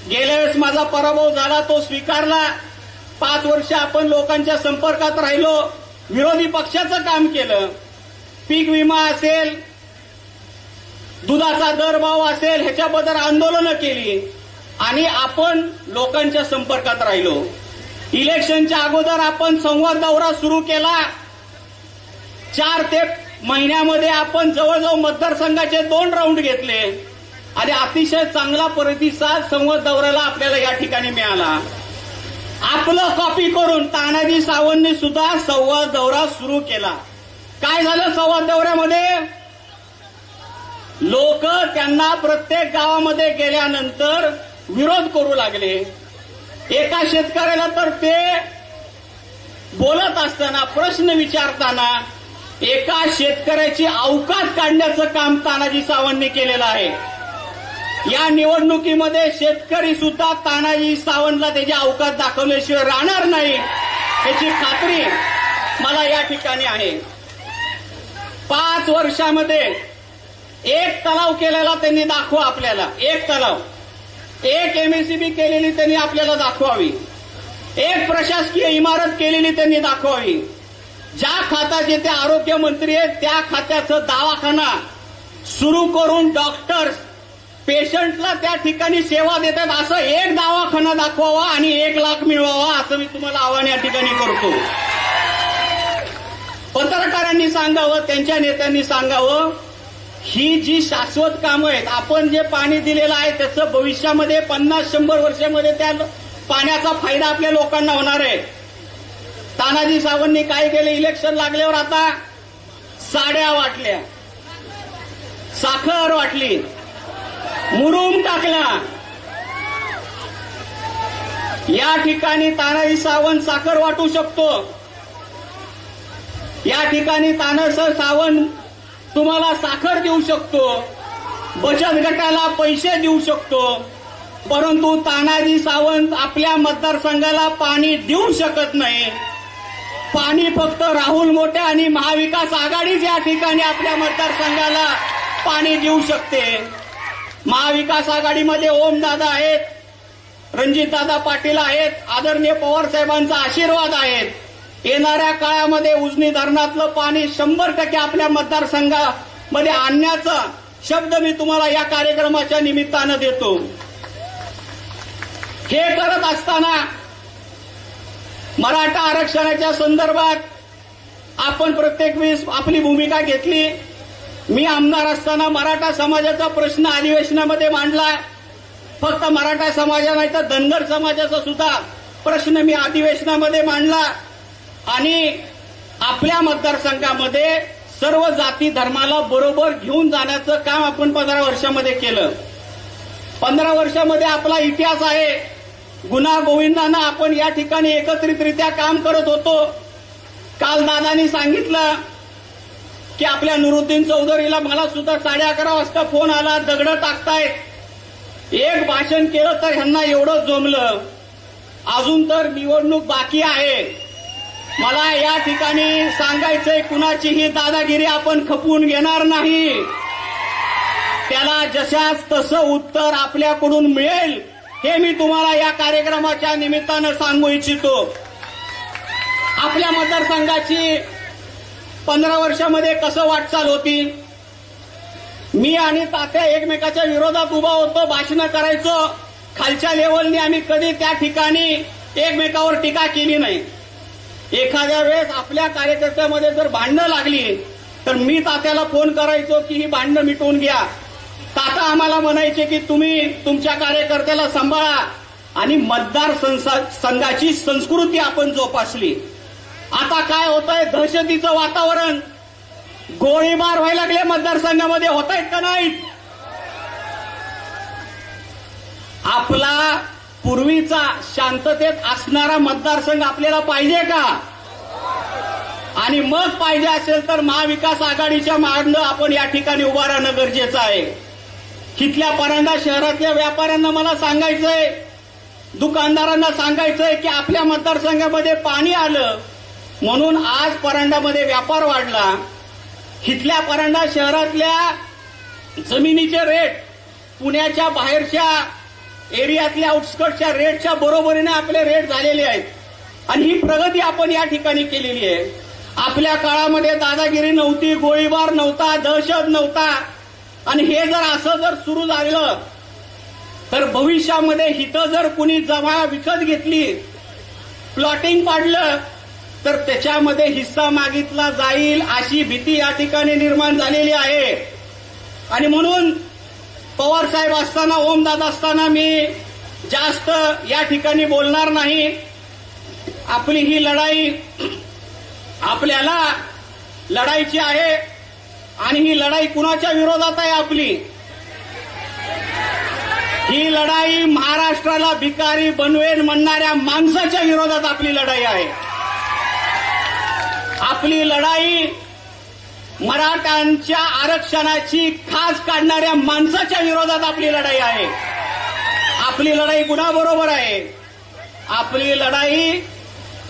गेल्या वेळेस माझा पराभव झाला, तो स्वीकारला. 5 वर्ष आपण लोकांच्या संपर्कात राहिलो, विरोधी पक्षाचं काम केलं. पीक विमा असेल, दुधाचा दरभाव असेल, ह्याच्याबद्दल आंदोलनं केली आणि आपण लोकांच्या संपर्कात राहिलो. इलेक्शनच्या अगोदर आपण संवाद दौरा सुरू केला. 4 ते महिन्यामध्ये आपण जवळजवळ मतदारसंघाचे 2 राऊंड घेतले आणि अतिशय चांगला प्रतिसाद संवाद दौऱ्याला आपल्याला या ठिकाणी मिळाला. आपलं कॉपी करून तानाजी सावंतने सुद्धा संवाद दौरा सुरू केला. काय झालं संवाद दौऱ्यामध्ये? लोक त्यांना प्रत्येक गावामध्ये गेल्यानंतर विरोध करू लागले. एका शेतकऱ्याला तर ते बोलत असताना, प्रश्न विचारताना एका शेतकऱ्याची अवकात काढण्याचं काम तानाजी सावंतने केलेलं आहे. या निवडणुकीमध्ये शेतकरी सुद्धा तानाजी सावंतला त्याची अवकात दाखवल्याशिवाय राहणार नाही याची खात्री मला या ठिकाणी आहे. 5 वर्षामध्ये 1 तलाव केलेला त्यांनी दाखवा आपल्याला. 1 तलाव, 1 एमएससीबी केलेली त्यांनी आपल्याला दाखवावी. 1 प्रशासकीय इमारत केलेली त्यांनी दाखवावी. ज्या खात्याचे ते आरोग्य मंत्री आहेत त्या खात्याचं दवाखाना सुरू करून डॉक्टर्स पेशंटला त्या ठिकाणी सेवा देतात असं 1 दवाखाना दाखवावा आणि 1 लाख मिळवावा असं मी तुम्हाला आव्हान या ठिकाणी करतो. पत्रकारांनी सांगावं, त्यांच्या नेत्यांनी सांगावं, ही जी शाश्वत कामं आहेत, आपण जे पाणी दिलेलं आहे त्याचं भविष्यामध्ये 50-100 वर्षामध्ये त्या पाण्याचा फायदा आपल्या लोकांना होणार आहे. तानाजी सावंतनी काय केलं? इलेक्शन लागल्यावर आता साड्या वाटल्या, साखर वाटली, मुरुम टाकला. या ठिकाणी तानाजी सावंत साखर वाटू शकतो. या ठिकाणी तानाजी सावंत तुम्हाला साखर देऊ शकतो, बचत गटाला पैसे देऊ शकतो. परंतु तानाजी सावंत आपल्या मतदारसंघाला पाणी देऊ शकत नाही. पाणी फक्त राहुल मोठे आणि महाविकास आघाडीच या ठिकाणी आपल्या मतदारसंघाला पाणी देऊ शकते. महाविकास आघाडीमध्ये ओमदादा आहेत, रणजितदादा पाटील आहेत, आदरणीय पवार साहेबांचा आशीर्वाद आहेत. येणाऱ्या काळामध्ये उजनी धरणातलं पाणी 100% आपल्या मतदारसंघामध्ये आणण्याचा शब्द मी तुम्हाला या कार्यक्रमाच्या निमित्तानं देतो. हे करत असताना मराठा आरक्षणाच्या संदर्भात आपण प्रत्येक वेळेस आपली भूमिका घेतली. मी आमदार असताना मराठा समाजाचा प्रश्न अधिवेशनामध्ये मांडला. फक्त मराठा समाजा नाही तर धनगर समाजाचा सुद्धा प्रश्न मी अधिवेशनामध्ये मांडला आणि आपल्या मतदारसंघामध्ये सर्व जाती धर्माला बरोबर घेऊन जाण्याचं काम आपण 15 वर्षामध्ये केलं. 15 वर्षामध्ये आपला इतिहास आहे. गुन्हा गोविंदांना आपण या ठिकाणी एकत्रितरित्या काम करत होतो. काल दादानी सांगितलं की आपल्या नुरुद्दीन चौधरीला मला सुद्धा 11:30 वाजता फोन आला, दगडं टाकतायत. 1 भाषण केलं तर ह्यांना एवढं जमलं. अजून तर निवडणूक बाकी आहे. मला या ठिकाणी सांगायचंय, कुणाचीही दादागिरी आपण खपवून घेणार नाही. त्याला जशास तसं उत्तर आपल्याकडून मिळेल हे मी तुम्हाला या कार्यक्रमाच्या निमित्तानं सांगू इच्छितो. आपल्या मतदारसंघाची 15 वर्षामध्ये कसं वाटचाल होती? मी आणि तात्या एकमेकाच्या विरोधात उभा होतो, भाषणं करायचो. खालच्या लेवलनी आम्ही कधी त्या ठिकाणी एकमेकावर टीका केली नाही. एखाद्या वेळेस आपल्या कार्यकर्त्यामध्ये जर भांडणं लागली तर मी तात्याला फोन करायचो की ही भांडणं मिटवून घ्या. ताता आम्हाला म्हणायचे की तुम्ही तुमच्या कार्यकर्त्याला सांभाळा आणि मतदार संघाची संस्कृती आपण जोपासली. आता काय होतंय, दहशतीचं वातावरण, गोळीबार व्हायला लागले मतदारसंघामध्ये, होत आहेत का नाहीत? आपला पूर्वीचा शांततेत असणारा मतदारसंघ आपल्याला पाहिजे का? आणि मग पाहिजे असेल तर महाविकास आघाडीच्या मागणं आपण या ठिकाणी उभा राहणं गरजेचं आहे. इथल्या परांडा शहरातल्या व्यापाऱ्यांना मला सांगायचंय, दुकानदारांना सांगायचंय की आपल्या मतदारसंघामध्ये पाणी आलं म्हणून आज परांडामध्ये व्यापार वाढला. इथल्या परांडा शहरातल्या जमिनीचे रेट पुण्याच्या बाहेरच्या एरियातल्या आउटस्कर्टच्या रेटच्या बरोबरीने आपले रेट झालेले आहेत. आणि ही प्रगती आपण या ठिकाणी केलेली आहे. आपल्या काळामध्ये दादागिरी नव्हती, गोळीबार नव्हता, दहशत नव्हता. आणि हे जर असं जर सुरू झालं तर भविष्यामध्ये हिथं जर कुणी जमा विकत घेतली, प्लॉटिंग पाडलं तर त्याच्यामध्ये हिस्सा मागितला जाईल अशी भीती या ठिकाणी निर्माण झालेली आहे. आणि म्हणून पवार साहेब असताना, ओमदादा असताना मी जास्त या ठिकाणी बोलणार नाही. आपली ही लढाई आपल्याला लढायची आहे. आणि ही लढाई कुणाच्या विरोधात आहे? आपली ही लढाई महाराष्ट्राला भिकारी बनवेन म्हणणाऱ्या माणसाच्या विरोधात आपली लढाई आहे. आपली लढाई मराठ्यांच्या आरक्षणाची खास काढणाऱ्या माणसाच्या विरोधात आपली लढाई आहे. आपली लढाई कुणाबरोबर आहे? आपली लढाई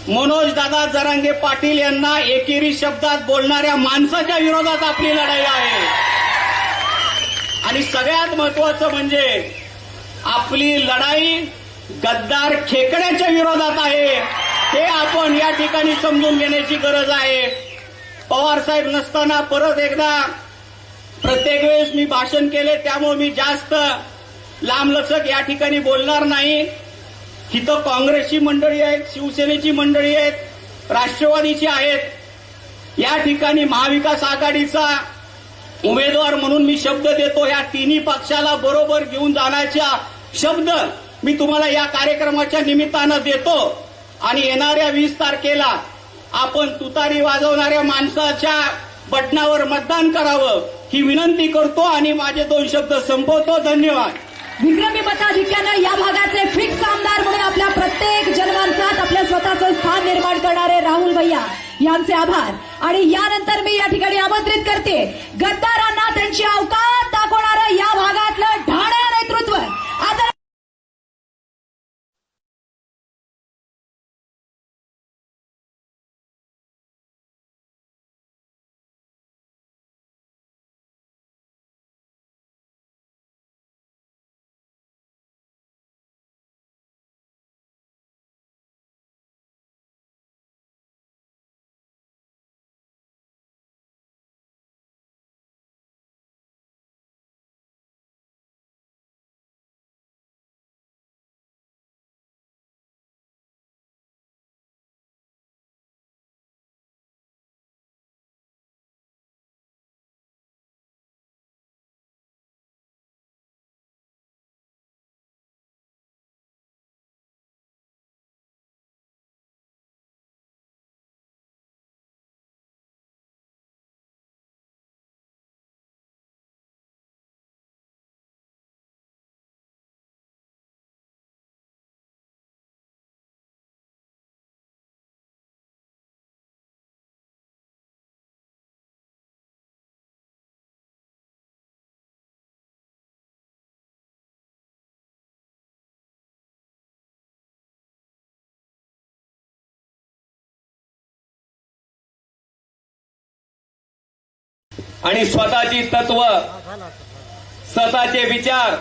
मनोजदादा जरांगे पाटील यांना एकेरी शब्दात बोलणाऱ्या माणसाच्या विरोधात आपली लढाई आहे. आणि सगळ्यात महत्वाचं म्हणजे आपली लढाई गद्दार खेकड्याच्या विरोधात आहे. हे आपण या ठिकाणी समजून घेण्याची गरज आहे. पवार साहेब नसताना परत एकदा प्रत्येक वेळेस मी भाषण केले, त्यामुळे मी जास्त लांबलचक या ठिकाणी बोलणार नाही. इथं काँग्रेसची मंडळी आहेत, शिवसेनेची मंडळी आहेत, राष्ट्रवादीची आहेत. या ठिकाणी महाविकास आघाडीचा उमेदवार म्हणून मी शब्द देतो. या तिन्ही पक्षाला बरोबर घेऊन जाण्याचा शब्द मी तुम्हाला या कार्यक्रमाच्या निमित्तानं देतो. आणि येणाऱ्या 20 तारखेला आपण तुतारी वाजवणाऱ्या माणसाच्या बटनावर मतदान करावं ही विनंती करतो आणि माझे 2 शब्द संपवतो. धन्यवाद. विक्रमी मताधिक्यानं या भागाचे फिक्स आमदार म्हणून आपल्या प्रत्येक जनमानसात आपल्या स्वतःचं स्थान निर्माण करणारे राहुल भैया यांचे आभार. आणि यानंतर मी या ठिकाणी आमंत्रित करते गद्दारांना त्यांची अवकात दाखवणारं या भागातलं ढाण्या नेतृत्व आता आणि स्वतःची तत्व, स्वतःचे विचार,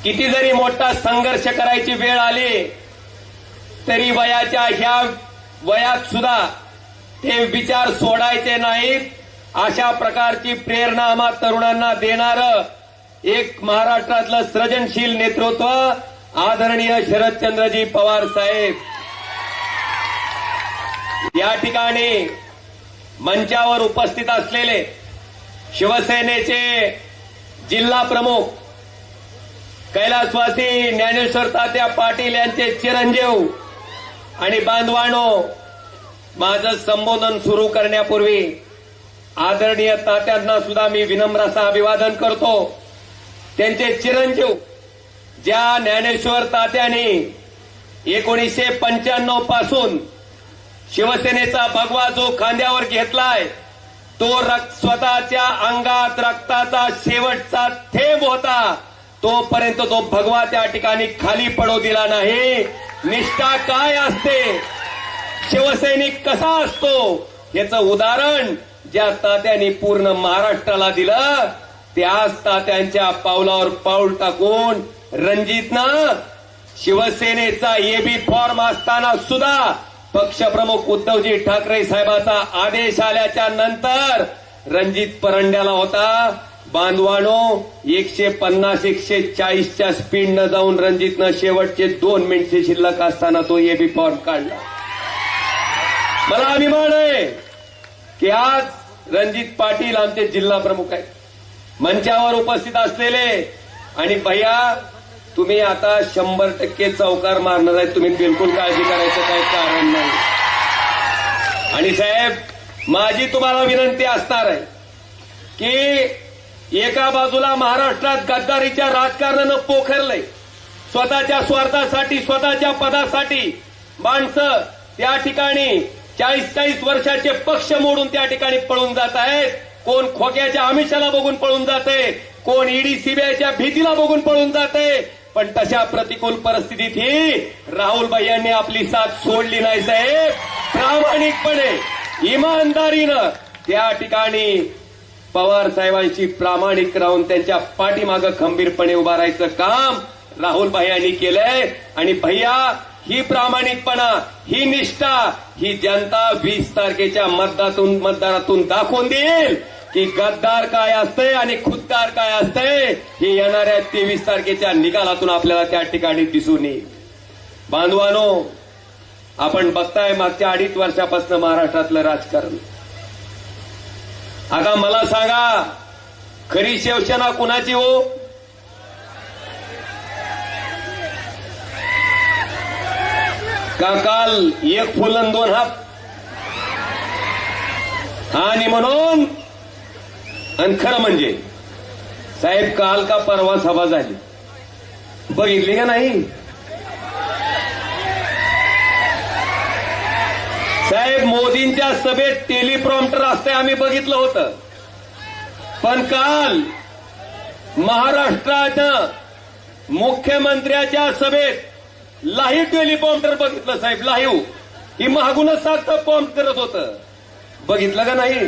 किती जरी मोठा संघर्ष करायची वेळ आली तरी वयाच्या ह्या वयात सुद्धा ते विचार सोडायचे नाहीत. अशा प्रकारची प्रेरणा आम्हा तरुणांना देणारं एक महाराष्ट्रातलं सृजनशील नेतृत्व आदरणीय शरदचंद्रजी पवार साहेब. या ठिकाणी मंचावर उपस्थित असलेले शिवसेनेचे जिल्हा प्रमुख कैलासवासी ज्ञानेश्वर तात्या पाटील यांचे चिरंजीव आणि बांधवांनो, माझं संबोधन सुरू करण्यापूर्वी आदरणीय तात्यांना सुद्धा मी विनम्र असं अभिवादन करतो. त्यांचे चिरंजीव ज्या ज्ञानेश्वर तात्यांनी 1995 पासून शिवसेनेचा भगवा जो खांद्यावर घेतलाय, तो स्वतःच्या अंगात रक्ताचा शेवटचा थेंब होता, तोपर्यंत तो भगवा त्या ठिकाणी खाली पडू दिला नाही. निष्ठा काय असते, शिवसैनिक कसा असतो, याचं उदाहरण ज्या तात्यांनी पूर्ण महाराष्ट्राला दिलं, त्याच तात्यांच्या पावलावर पाऊल टाकून रणजितनं शिवसेनेचा एबी फॉर्म असताना सुद्धा पक्षप्रमुख उद्धवजी ठाकरे साहेबाचा आदेश आल्याच्या नंतर रणजित परंड्याला होता. बांधवानो, 150-140च्या स्पीडनं जाऊन रणजितनं शेवटचे 2 मिनिटे शिल्लक असताना तो एबी फॉर्म काढला. मला अभिमान आहे की आज रणजित पाटील आमचे जिल्हा प्रमुख आहेत, मंचावर उपस्थित असलेले. आणि भैया, तुम्ही आता 100% चौकार मारणार आहेत, तुम्ही बिलकुल काळजी करायचं काही कारण नाही. आणि साहेब, माझी तुम्हाला विनंती असणार आहे की एका बाजूला महाराष्ट्रात गद्दारीच्या राजकारणानं पोखरलंय, स्वतःच्या स्वार्थासाठी, स्वतःच्या पदासाठी माणसं त्या ठिकाणी 40-40 वर्षाचे पक्ष मोडून त्या ठिकाणी पळून जात आहेत. कोण खोक्याच्या आमिषाला बघून पळून जाते, कोण ईडी सीबीआयच्या भीतीला बघून पळून जाते. पण तशा प्रतिकूल परिस्थितीतही राहुल भैयांनी आपली साथ सोडली नाही साहेब. प्रामाणिकपणे, इमानदारीनं त्या ठिकाणी पवार साहेबांशी प्रामाणिक राहून त्यांच्या पाठीमागं खंबीरपणे उभा राहायचं काम राहुल भैयांनी केलंय. आणि भैया, ही प्रामाणिकपणा, ही निष्ठा, ही जनता 20 तारखेच्या मतदारातून दाखवून देईल की गद्दार काय असते आणि खुद्दार काय असते, हे येणाऱ्या 23 तारखेच्या निकालातून आपल्याला त्या ठिकाणी दिसून येईल. बांधवानो, आपण बघताय मागच्या 2.5 वर्षापासून महाराष्ट्रातलं राजकारण. आता मला सांगा, खरी शिवसेना कुणाची हो? का काल 1 फुल आणि 2 हात? आणि म्हणून, आणि खरं म्हणजे साहेब, काल का परवा सभा झाली, बघितली का नाही साहेब? मोदींच्या सभेत टेलिप्रॉम्प्टर असते, आम्ही बघितलं होतं. पण काल महाराष्ट्रानं मुख्यमंत्र्याच्या सभेत लाईव्ह टेलिप्रॉम्प्टर बघितलं साहेब, लाईव्ह. ही मागूनच सारखं प्रॉम्प्ट करत होतं, बघितलं का नाही?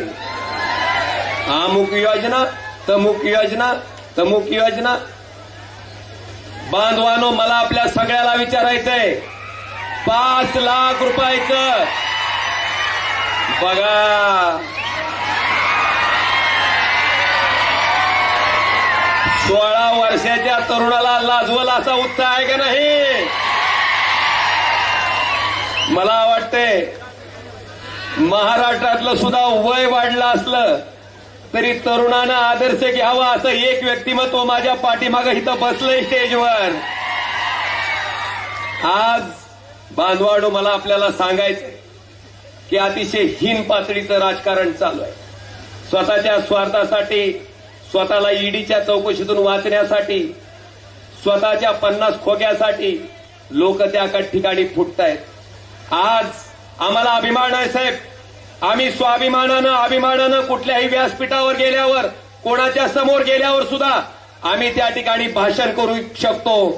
अमुक योजना, तमुक योजना, तमुक योजना. बांधवानो, मला आपल्या सगळ्याला विचारायचंय, 5 लाख रुपयाचं बघा, 16 वर्षाच्या तरुणाला लाजवल असा उत्साह आहे का नाही? मला वाटतंय महाराष्ट्रातलं सुद्धा वय वाढलं असलं तरी तरुणानं आदर्श घ्यावा असं एक व्यक्तिमत्व माझ्या पाठीमागं इथं बसलंय स्टेजवर. आज बांधवाडो, मला आपल्याला सांगायचं की अतिशय हीन पातळीचं राजकारण चालू आहे. स्वतःच्या स्वार्थासाठी, स्वतःला ईडीच्या चौकशीतून वाचण्यासाठी, स्वतःच्या 50 खोक्यासाठी लोक त्या ठिकाणी फुटतायत. आज आम्हाला अभिमान आहे साहेब, आम्ही स्वाभिमानानं, अभिमानानं कुठल्याही व्यासपीठावर गेल्यावर, कोणाच्या समोर गेल्यावर सुद्धा आम्ही त्या ठिकाणी भाषण करू शकतो.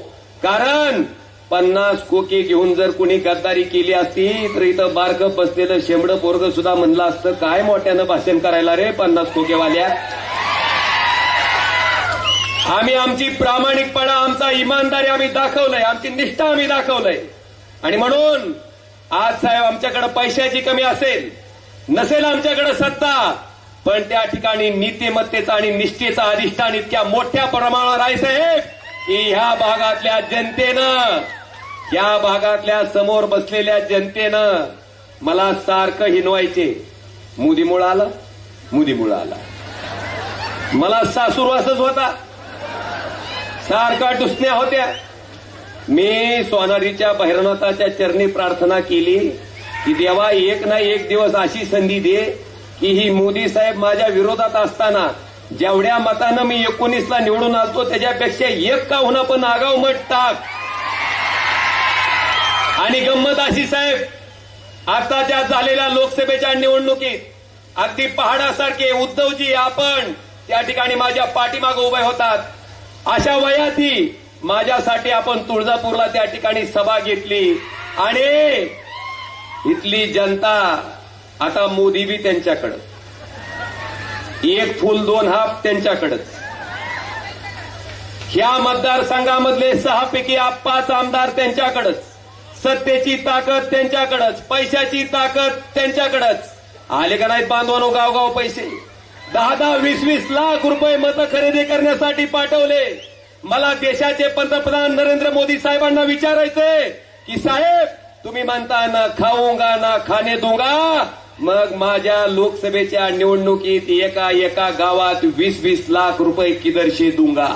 कारण 50 खोके घेऊन जर कुणी गद्दारी केली असती तर इथं बारकं बसलेलं शेंबडं पोरगं सुद्धा म्हणलं असतं, काय मोठ्यानं भाषण करायला रे 50 खोकेवाल्या. आम्ही आमची प्रामाणिकपणा, आमचा इमानदारी आम्ही दाखवलंय, आमची निष्ठा आम्ही दाखवलंय. आणि म्हणून आज साहेब, आमच्याकडे पैशाची कमी असेल, नसेल आमच्याकडे सत्ता, पण त्या ठिकाणी नीतिमत्तेचा आणि निष्ठेचा अधिष्ठान इतक्या मोठ्या प्रमाणावर आहे साहेब की ह्या भागातल्या जनतेनं, या भागातल्या समोर बसलेल्या जनतेनं मला सारखं हिनवायचे, मोदीमुळं आला, मोदीमुळं आला. मला सासूरवासच होता, सारखा टुसण्या होत्या. मी सोनारीच्या भैरवनाथाच्या चरणी प्रार्थना केली की देवा एक ना एक दिवस अशी संधी दे की ही मोदी साहेब माझ्या विरोधात असताना जेवढ्या मतानं मी 19ला निवडून आलतो त्याच्यापेक्षा एक का होणार पण आगाव मत टाक. आणि गंमत अशी साहेब, आताच्या झालेल्या लोकसभेच्या निवडणुकीत अगदी पहाडासारखे उद्धवजी आपण त्या ठिकाणी माझ्या पाठीमागे उभे होतात. अशा वयातही माझ्यासाठी आपण तुळजापूरला त्या ठिकाणी सभा घेतली आणि इथली जनता आता मोदी बी त्यांच्याकडं, एक फुल दोन हात त्यांच्याकडंच. ह्या मतदारसंघामधले 6 पैकी 5 आमदार त्यांच्याकडंच, सत्तेची ताकद त्यांच्याकडंच, पैशाची ताकद त्यांच्याकडंच. आले का नाहीत बांधवानो गावगाव पैसे? 10-10, 20-20 लाख रुपये मतं खरेदी करण्यासाठी पाठवले. मला देशाचे पंतप्रधान नरेंद्र मोदी साहेबांना विचारायचंय की साहेब तुम्ही म्हणता ना खाऊंगा ना खाणे दूंगा, मग माझ्या लोकसभेच्या निवडणुकीत एका गावात 20-20 लाख रुपये किदरशे दूंगा.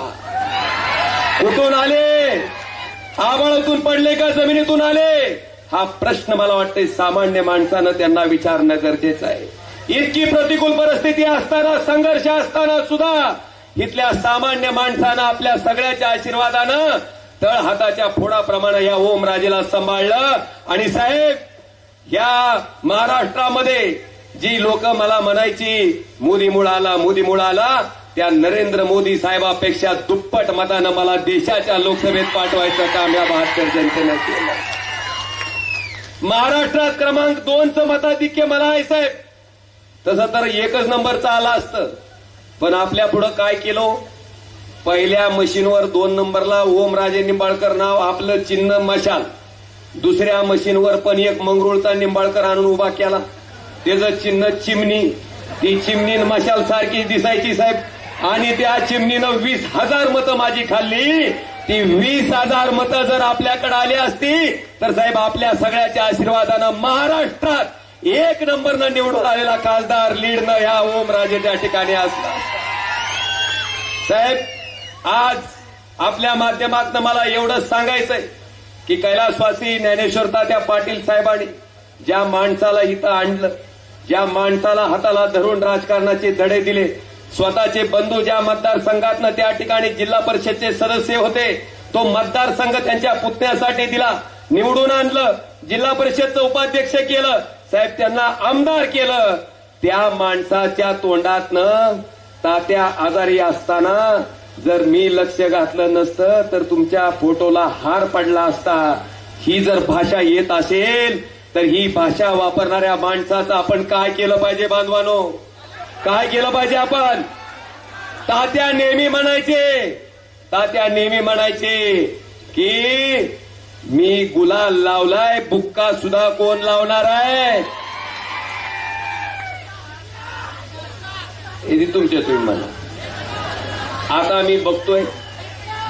कुठून आले? आभाळातून पडले का जमिनीतून आले? हा प्रश्न मला वाटतं सामान्य माणसानं त्यांना विचारणं गरजेचं आहे. इतकी प्रतिकूल परिस्थिती असताना, संघर्ष असताना सुद्धा इथल्या सामान्य माणसानं आपल्या सगळ्याच्या आशीर्वादानं तळ हाताच्या फोडाप्रमाणे या ओमराजेला सांभाळलं. आणि साहेब या महाराष्ट्रामध्ये जी लोक मला म्हणायची मोदीमुळं आला, मोदीमुळं आला, त्या नरेंद्र मोदी साहेबापेक्षा दुप्पट मतानं मला देशाच्या लोकसभेत पाठवायचं काम या 72 जनतेनं केलं. महाराष्ट्रात क्रमांक 2चं मताधिक्य मला आहे साहेब. तसं तर 1च नंबरचं आला असतं, पण आपल्या पुढं काय केलं? पहिल्या मशीनवर 2 नंबरला ओमराजे निंबाळकर नाव, आपलं चिन्ह मशाल. दुसऱ्या मशीनवर पण एक मंगरुळचा निंबाळकर आणून उभा केला, त्याचं चिन्ह चिमणी. ती चिमणी मशाल सारखी दिसायची साहेब. आणि त्या चिमणीनं 20,000 मतं माझी खाल्ली. ती 20,000 मतं जर आपल्याकडे आली असती तर साहेब आपल्या सगळ्याच्या आशीर्वादानं महाराष्ट्रात 1 नंबरनं निवडून आलेला खासदार लीडनं ह्या ओमराजे त्या ठिकाणी असला. साहेब आज आपल्या माध्यमातून मला एवढंच सांगायचंय की कैलासवासी ज्ञानेश्वर तात्या पाटील साहेबांनी ज्या माणसाला इथं आणलं, ज्या माणसाला हाताला धरून राजकारणाचे धडे दिले, स्वतःचे बंधू ज्या मतदारसंघातनं त्या ठिकाणी जिल्हा परिषदचे सदस्य होते, तो मतदारसंघ त्यांच्या पुतण्यासाठी दिला, निवडून आणलं, जिल्हा परिषदचं उपाध्यक्ष केलं, साहेब त्यांना आमदार केलं. त्या माणसाच्या तोंडातनं तात्या आजारी असताना जर मी लक्ष घातलं नसतं तर तुमच्या फोटोला हार पडला असता. ही जर भाषा येत असेल तर ही भाषा वापरणाऱ्या माणसाचं आपण काय केलं पाहिजे बांधवानो? काय केलं पाहिजे आपण? तात्या नेहमी म्हणायचे की मी गुलाल लावलाय, बुक्का सुद्धा कोण लावणार आहे? हे तुमच्या तुम्ही म्हणा. आता मी बघतोय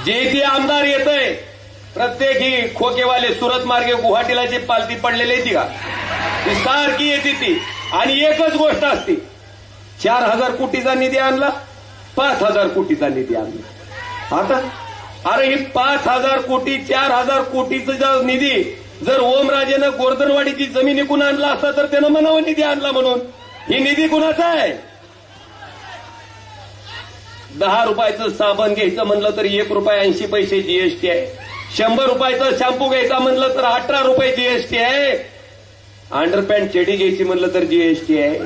जे ते आमदार येतंय प्रत्येक ही खोकेवाले सुरत मार्गे गुवाहाटीला जी पालती पडलेली ती का ती सारखी येते ती. आणि एकच गोष्ट असते, 4,000 कोटीचा निधी आणला, 5,000 कोटीचा निधी आणला. आता अरे ही 5,000 कोटी 4,000 कोटीचा निधी जर ओमराजेनं गोर्धनवाडीची जमीन विकून आणला असता तर त्यानं म्हणावं निधी आणला म्हणून. ही निधी कुणाचा आहे? 10 रुपयाचं साबण घ्यायचं म्हणलं तर 1 रुपया 80 पैसे जीएसटी आहे. 100 रुपयाचं शॅम्पू घ्यायचा म्हणलं तर 18 रुपये जीएसटी आहे. अंडरपॅन्ट चेडी घ्यायची म्हणलं तर जीएसटी आहे.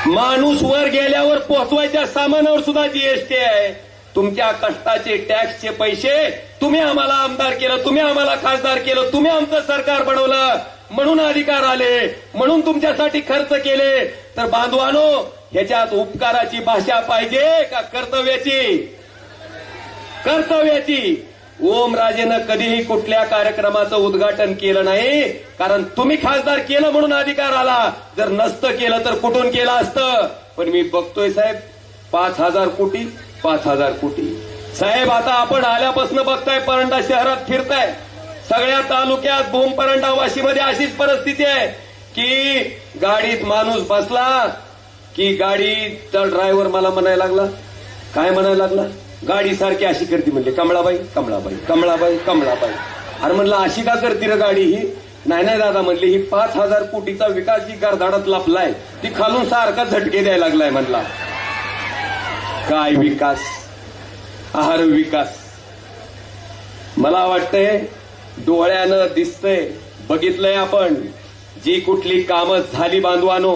माणूस वर गेल्यावर पोहोचवायच्या सामानावर सुद्धा जीएसटी आहे. तुमच्या कष्टाचे टॅक्सचे पैसे तुम्ही आम्हाला आमदार केलं, तुम्ही आम्हाला खासदार केलं, तुम्ही आमचं सरकार बनवलं, म्हणून अधिकार आले, म्हणून तुमच्यासाठी खर्च केले. तर बांधवानो ह्याच्यात उपकाराची भाषा पाहिजे का कर्तव्याची? ओमराजेनं कधीही कुठल्या कार्यक्रमाचं उद्घाटन केलं नाही, कारण तुम्ही खासदार केलं म्हणून अधिकार आला. जर नसतं केलं तर कुठून केलं असतं? पण मी बघतोय साहेब 5,000 कोटी. साहेब आता आपण आल्यापासून बघताय, परंडा शहरात फिरताय, सगळ्या तालुक्यात बोंब परंडा वाशीमध्ये अशीच परिस्थिती आहे. की गाडीत माणूस बसला की गाडीचा ड्रायव्हर मला म्हणायला लागला, काय म्हणायला लागला, गाडी सारखी अशी करते म्हणले, कमळाबाई कमळाबाई कमळाबाई कमळाबाई. अरे म्हणलं अशी का करते रे गाडी ही? नाही दादा म्हणले, ही 5,000 कोटीचा विकास जी गर्धाडात लपलाय ती खालून सारखा झटके द्यायला लागलाय म्हणला. काय विकास, आहार विकास. मला वाटतंय डोळ्यानं दिसतंय, बघितलंय आपण. जी कुठली कामं झाली बांधवानो,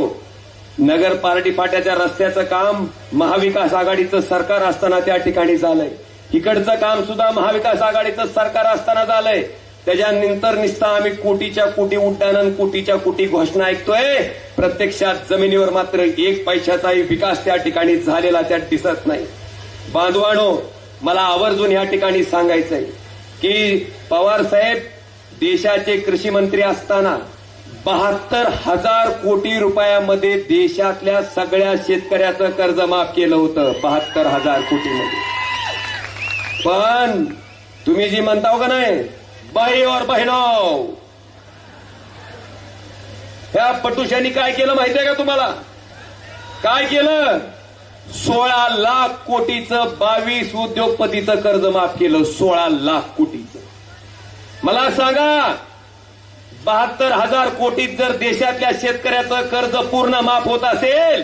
नगर पार्टी फाट्याच्या रस्त्याचं काम महाविकास आघाडीचं सरकार असताना त्या ठिकाणी झालंय. इकडचं काम सुद्धा महाविकास आघाडीचं सरकार असताना झालंय. त्याच्यानंतर निस्ता आम्ही कोटीच्या कोटी उड्डाणं, कोटीच्या कोटी घोषणा ऐकतोय. प्रत्यक्षात जमिनीवर मात्र 1 पैशाचाही विकास त्या ठिकाणी झालेला त्यात दिसत नाही. बांधवानो, मला आवर्जून या ठिकाणी सांगायचंय की पवार साहेब देशाचे कृषी मंत्री असताना 72,000 कोटी रुपयामध्ये देशातल्या सगळ्या शेतकऱ्याचं कर्ज माफ केलं होतं. 72,000 कोटीमध्ये. पण तुम्ही जी म्हणता का नाही, बाई और बहिणो, ह्या पटुशांनी काय केलं माहितीये का तुम्हाला? काय केलं? 16 लाख कोटीचं 22 उद्योगपतीचं कर्ज माफ केलं. 16 लाख कोटीचं. मला सांगा, 72,000 कोटीत जर देशातल्या शेतकऱ्याचं कर्ज पूर्ण माफ होत असेल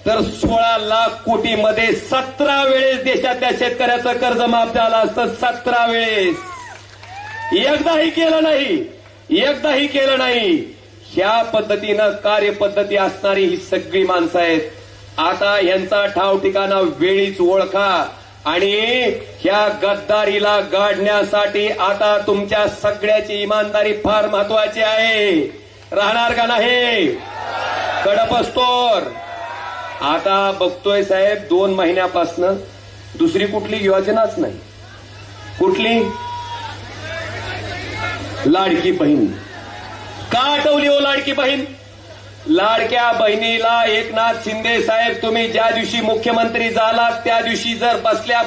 तर 16 लाख कोटीमध्ये 17 वेळेस देशातल्या शेतकऱ्याचं कर्ज माफ झालं असतं. 17 वेळेस. एकदाही केलं नाही, एकदाही केलं नाही. ह्या पद्धतीनं कार्यपद्धती असणारी ही सगळी माणसं आहेत. आता यांचा ठाव ठिकाणा वेळीच ओळखा आणि ह्या गद्दारीला गाडण्यासाठी आता तुमच्या सगळ्याची इमानदारी फार महत्वाची आहे. राहणार का नाही? कडप असतोर. आता बघतोय साहेब, 2 महिन्यापासनं दुसरी कुठली योजनाच नाही. कुठली? लाडकी बहीण. का आठवली हो लाडकी बहीण? लाडक्या बहिणीला एकनाथ शिंदे साहेब तुम्ही ज्या दिवशी मुख्यमंत्री झालात त्या दिवशी जर बसल्या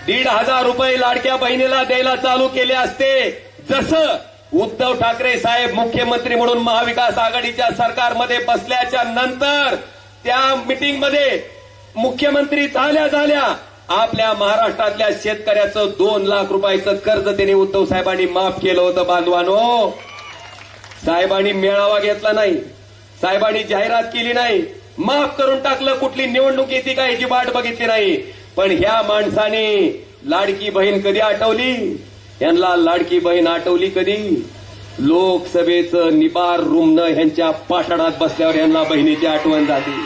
1,500 रुपये लाडक्या बहिणीला द्यायला चालू केले असते, जसं उद्धव ठाकरे साहेब मुख्यमंत्री म्हणून महाविकास आघाडीच्या सरकारमध्ये बसल्याच्या नंतर त्या मीटिंगमध्ये मुख्यमंत्री झाल्या आपल्या महाराष्ट्रातल्या शेतकऱ्याचं 2 लाख रुपयाचं कर्ज त्यांनी उद्धव साहेबांनी माफ केलं होतं. बांधवानो, साहेबांनी मेळावा घेतला नाही, साहेबांनी जाहिरात केली नाही, माफ करून टाकलं. कुठली निवडणूक येते का याची वाट बघितली नाही. पण ह्या माणसाने लाडकी बहीण कधी आठवली? यांना लाडकी बहीण आठवली कधी? लोकसभेचं निबार रुमणं ह्यांच्या पाषाणात बसल्यावर यांना बहिणीची आठवण झाली.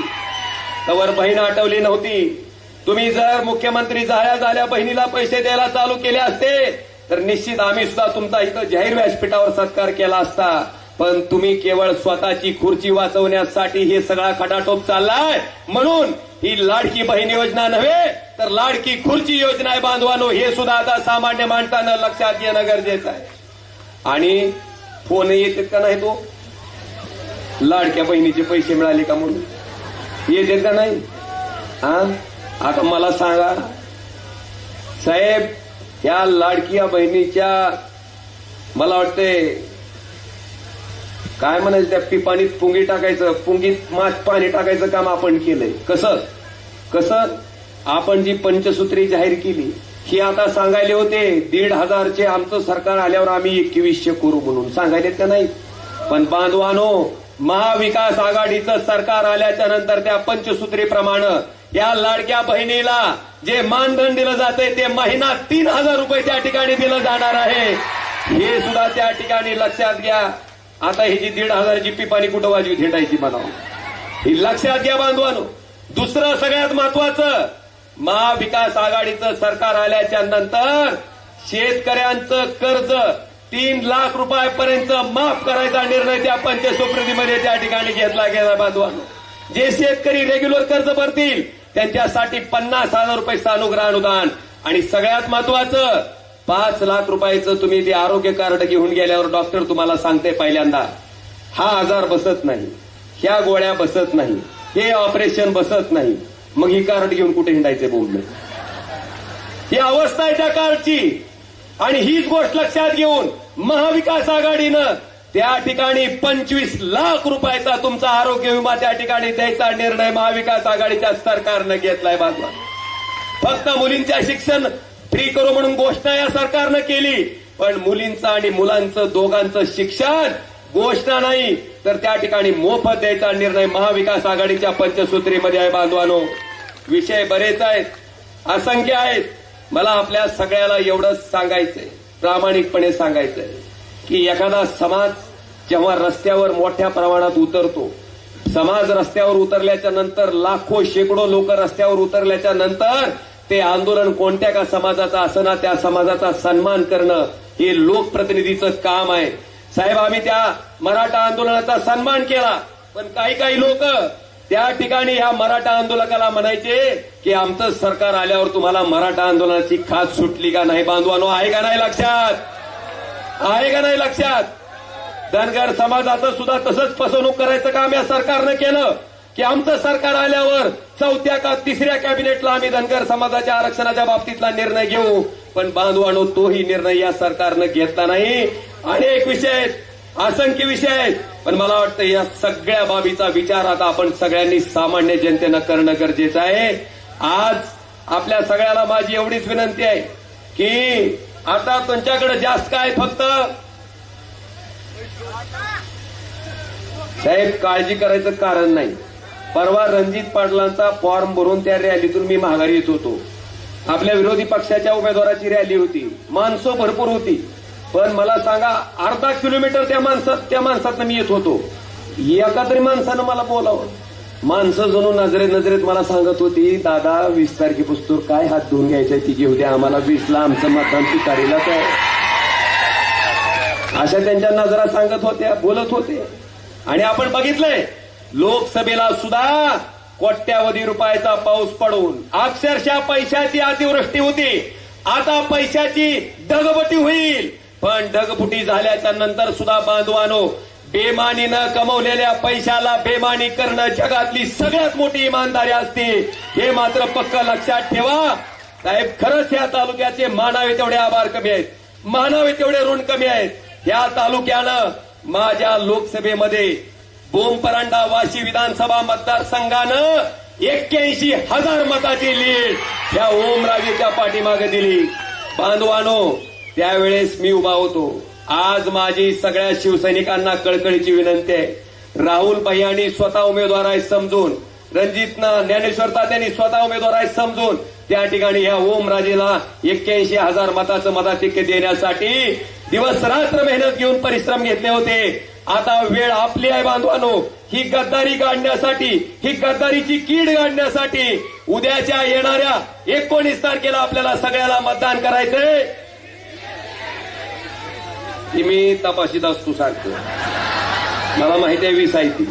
तवर बहीण आठवली नव्हती. तुम्ही जर मुख्यमंत्री झाल्या बहिणीला पैसे द्यायला चालू केले असते तर निश्चित आम्ही सुद्धा तुमचा इथं जाहीर व्यासपीठावर सत्कार केला असता. पण तुम्ही केवळ स्वतःची खुर्ची वाचवण्यासाठी हे सगळा खटाटोप चाललाय. म्हणून ही लाडकी बहीण योजना नव्हे तर लाडकी खुर्ची योजना आहे. बांधवानो, हे सुद्धा आता सामान्य माणसानं लक्षात येणं गरजेचं आहे. आणि फोन येतात का नाही? तो लाडक्या बहिणीचे पैसे मिळाले का म्हणून येतात का नाही? हा, आता मला सांगा साहेब, या लाडक्या बहिणीच्या मला वाटते काय म्हणायचं, त्या पिपाणीत पुंगी टाकायचं, पुंगीत पाणी टाकायचं काम आपण केलंय. कसं आपण जी पंचसूत्री जाहीर केली ही आता सांगायले होते 1,500चे आमचं सरकार आल्यावर आम्ही 2100 करू म्हणून सांगायलेत का नाही? पण बांधवानो, महाविकास आघाडीचं सरकार आल्याच्या नंतर त्या पंचसूत्रीप्रमाणे या लाडक्या बहिणीला जे मानधन दिलं जातंय ते महिना 3,000 रुपये त्या ठिकाणी दिलं जाणार आहे. हे सुद्धा त्या ठिकाणी लक्षात घ्या. आता ही जी 1,500ची पिपाणी कुठं वाजवी झेंडायची बनाव, ही लक्षात घ्या बांधवानो. दुसरं सगळ्यात महत्वाचं, महाविकास आघाडीचं सरकार आल्याच्या नंतर शेतकऱ्यांचं कर्ज 3 लाख रुपयापर्यंत माफ करायचा निर्णय त्या पंचसूत्रीमध्ये त्या ठिकाणी घेतला गेला. बांधवानो, जे शेतकरी रेग्युलर कर्ज भरतील त्यांच्यासाठी 50,000 रुपये सानुग्रह अनुदान. आणि सगळ्यात महत्वाचं, 5 लाख रुपयाचं तुम्ही ते आरोग्य कार्ड घेऊन गेल्यावर डॉक्टर तुम्हाला सांगते पहिल्यांदा हा आजार बसत नाही, ह्या गोळ्या बसत नाही, हे ऑपरेशन बसत नाही. मग ही कार्ड घेऊन कुठे हिंडायचे बोलले? ही अवस्था आहे त्या कार्डची. आणि हीच गोष्ट लक्षात घेऊन महाविकास आघाडीनं त्या ठिकाणी 25 लाख रुपयाचा तुमचा आरोग्य विमा त्या ठिकाणी द्यायचा निर्णय महाविकास आघाडीच्या सरकारनं घेतलाय बाजूला. फक्त मुलींच्या शिक्षण फ्री करू म्हणून घोषणा या सरकारनं केली, पण मुलींचं आणि मुलांचं दोघांचं शिक्षण घोषणा नाही तर त्या ठिकाणी मोफत द्यायचा निर्णय महाविकास आघाडीच्या पंचसूत्रीमध्ये आहे. बांधवानो, विषय बरेच आहेत, असंख्य आहेत. मला आपल्या सगळ्याला एवढंच सांगायचंय, प्रामाणिकपणे सांगायचंय की एखादा समाज जेव्हा रस्त्यावर मोठ्या प्रमाणात उतरतो, समाज रस्त्यावर उतरल्याच्या नंतर लाखो शेकडो लोक रस्त्यावर उतरल्याच्या नंतर ते आंदोलन कोणत्या का समाजाचं असना त्या समाजाचा सन्मान करणं हे लोकप्रतिनिधीचं काम आहे. साहेब, आम्ही त्या मराठा आंदोलनाचा सन्मान केला, पण काही लोक त्या ठिकाणी ह्या मराठा आंदोलकाला म्हणायचे की आमचं सरकार आल्यावर तुम्हाला मराठा आंदोलनाची खास सुटली का नाही. बांधवानो, आहे का नाही लक्षात? आहे का नाही लक्षात? धनगर समाजाचं सुद्धा तसंच फसवणूक करायचं काम या सरकारनं केलं की आमचं सरकार आल्यावर 4थ्या का 3ऱ्या कॅबिनेटला आम्ही धनगर समाजाच्या आरक्षणाच्या बाबतीतला निर्णय घेऊ. पण बांधवानो, तोही निर्णय या सरकारनं घेतला नाही. अनेक विषय आहेत, असंख्य विषय आहेत, पण मला वाटतं या सगळ्या बाबीचा विचार आता आपण सगळ्यांनी सामान्य जनतेनं करणं गरजेचं आहे. आज आपल्या सगळ्याला माझी एवढीच विनंती आहे की आता तुमच्याकडे जास्त काय, फक्त साहेब काळजी करायचं कारण नाही. परवा रणजित पाटलांचा फॉर्म भरून त्या रॅलीतून मी माघारी येत होतो. आपल्या विरोधी पक्षाच्या उमेदवाराची रॅली होती, माणसं भरपूर होती, पण मला सांगा अर्धा किलोमीटर त्या माणसातनं मी येत होतो. एका तरी माणसानं मला बोलावं. माणसं जणू नजरेत मला सांगत होती, दादा 20 तारखेपासून काय हात धुवून घ्यायचंय ती घेऊ द्या आम्हाला, 20ला आमचं मतदान तुतारीलाच आहे. अशा त्यांच्या नजरा सांगत होत्या, बोलत होते. आणि आपण बघितलंय लोकसभेला सुद्धा कोट्यावधी रुपयाचा पाऊस पडून अक्षरशः पैशाची अतिवृष्टी होती. आता पैशाची ढगफुटी होईल, पण ढगफुटी झाल्याच्या नंतर सुद्धा बांधवानो, बेमानीनं कमवलेल्या पैशाला बेमानी करणं जगातली सगळ्यात मोठी इमानदारी असते. हे मात्र पक्क लक्षात ठेवा. साहेब, खरंच या तालुक्याचे मानावे तेवढे आभार कमी आहेत, मानावे तेवढे ऋण कमी आहेत. या तालुक्यानं माझ्या लोकसभेमध्ये बोमपरांडा वाशी विधानसभा मतदारसंघानं 81,000 मताची लीड या ओमराजेच्या पाठीमागे दिली. बांधवानो, त्यावेळेस मी उभा होतो. आज माझी सगळ्या शिवसैनिकांना कळकळीची विनंती आहे, राहुल भैयांनी स्वतः उमेदवार आहे समजून, रणजितनं ज्ञानेश्वर तात्यांनी स्वतः उमेदवार आहे समजून त्या ठिकाणी ह्या ओमराजेला 81,000 मताचं मताधिक्य देण्यासाठी दिवस रात्र मेहनत घेऊन परिश्रम घेतले होते. आता वेळ आपली आहे बांधवानो, ही गद्दारी काढण्यासाठी, ही गद्दारीची कीड काढण्यासाठी उद्याच्या येणाऱ्या 19 तारखेला आपल्याला सगळ्याला मतदान करायचंय. की मी तपाशीत असतो सांगतो, मला माहिती आहे 20 आहे ती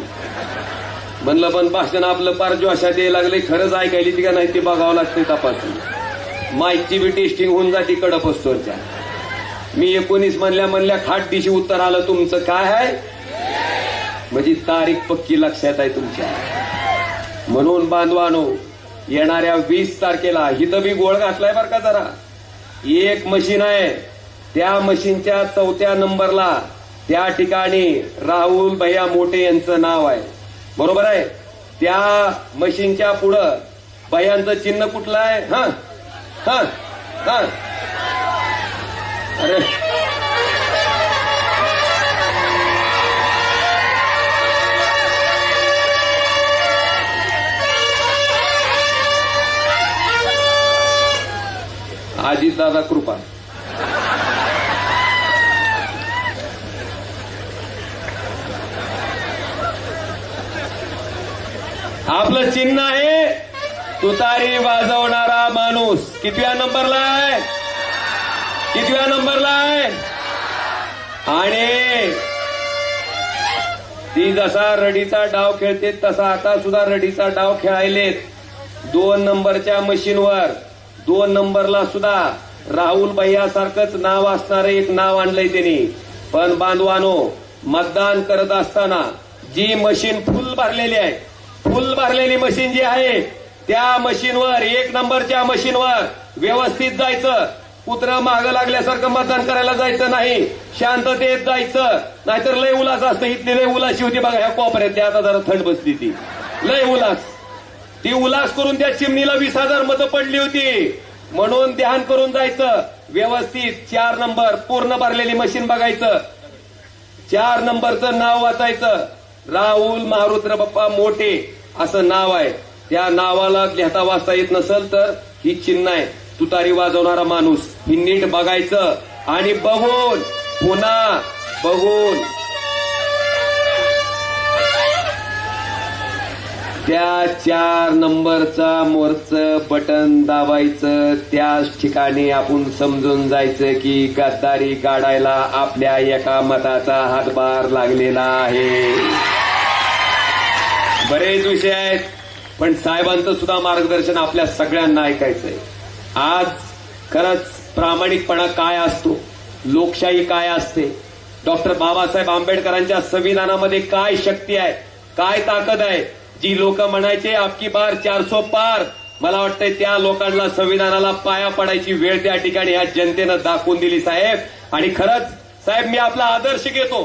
म्हणलं, पण भाषण आपलं पार जोशात यायला लागले, खरंच ऐकायली ती का नाही ते बघावं लागते तपासून. माईकची बी टेस्टिंग होऊन जाते कडप असतोच्या. मी 19 म्हणल्या खाट दिशी उत्तर आलं, तुमचं काय आहे म्हणजे तारीख पक्की लक्षात आहे तुमच्या. म्हणून बांधवानो, येणाऱ्या 20 तारखेला हिथं बी गोळ घातलाय बरं का जरा. एक मशीन आहे, त्या मशीनच्या 4थ्या नंबरला त्या ठिकाणी राहुल भैया मोठे यांचं नाव आहे, बरोबर आहे. त्या मशीनच्या पुढं भैयांचं चिन्ह कुठलं आहे? हा हा हा अरे अजित दादा कृपा. आपलं चिन्ह आहे तुतारी वाजवणारा माणूस. कितव्या नंबरला आहे? कितव्या नंबरला आहे? आणि ती जसा रडीचा डाव खेळते तसा आता सुद्धा रडीचा डाव खेळायलेत. 2 नंबरच्या मशीनवर 2 नंबरला सुद्धा राहुल भैयासारखंच नाव असणारं एक नाव आणलंय त्यांनी. पण बांधवानो, मतदान करत असताना जी मशीन फुल भरलेली आहे, फुल भरलेली मशीन जी आहे त्या मशीनवर 1 नंबरच्या मशीनवर व्यवस्थित जायचं. कुत्र मागं लागल्यासारखं मतदान करायला जायचं नाही, शांततेत जायचं. नाहीतर लय उल्हास असतं. इथली लय उलाशी होती बघा ह्या कोपऱ्यात, आता जरा थंड बसली ती लय उल्हास. ती उल्हास करून त्या चिमणीला 20,000 मतं पडली होती. म्हणून ध्यान करून जायचं व्यवस्थित. 4 नंबर पूर्ण भरलेली मशीन बघायचं. 4 नंबरचं नाव वाचायचं. राहुल मारुत्र बाप्पा मोठे असं नाव आहे. त्या नावाला लिहिता वाचता येत नसेल तर ही चिन्ह आहे, तुतारी वाजवणारा माणूस. ही नीट बघायचं आणि बघून पुन्हा बघून त्या 4 नंबरचा मोरचं बटन दाबायचं. त्याच ठिकाणी आपण समजून जायचं की गद्दारी काढायला आपल्या एका मताचा हातभार लागलेला आहे. बरेच विषय आहेत, पण साहेबांचं सुद्धा मार्गदर्शन आपल्या सगळ्यांना ऐकायचंय. आज खरंच प्रामाणिकपणा काय असतो, लोकशाही काय असते, डॉक्टर बाबासाहेब आंबेडकरांच्या संविधानामध्ये काय शक्ती आहे, काय ताकद आहे. जी लोक म्हणायचे आपकी बार 400 पार, मला वाटतंय त्या लोकांना संविधानाला पाया पडायची वेळ त्या ठिकाणी ह्या जनतेनं दाखवून दिली साहेब. आणि खरंच साहेब मी आपला आदर्श घेतो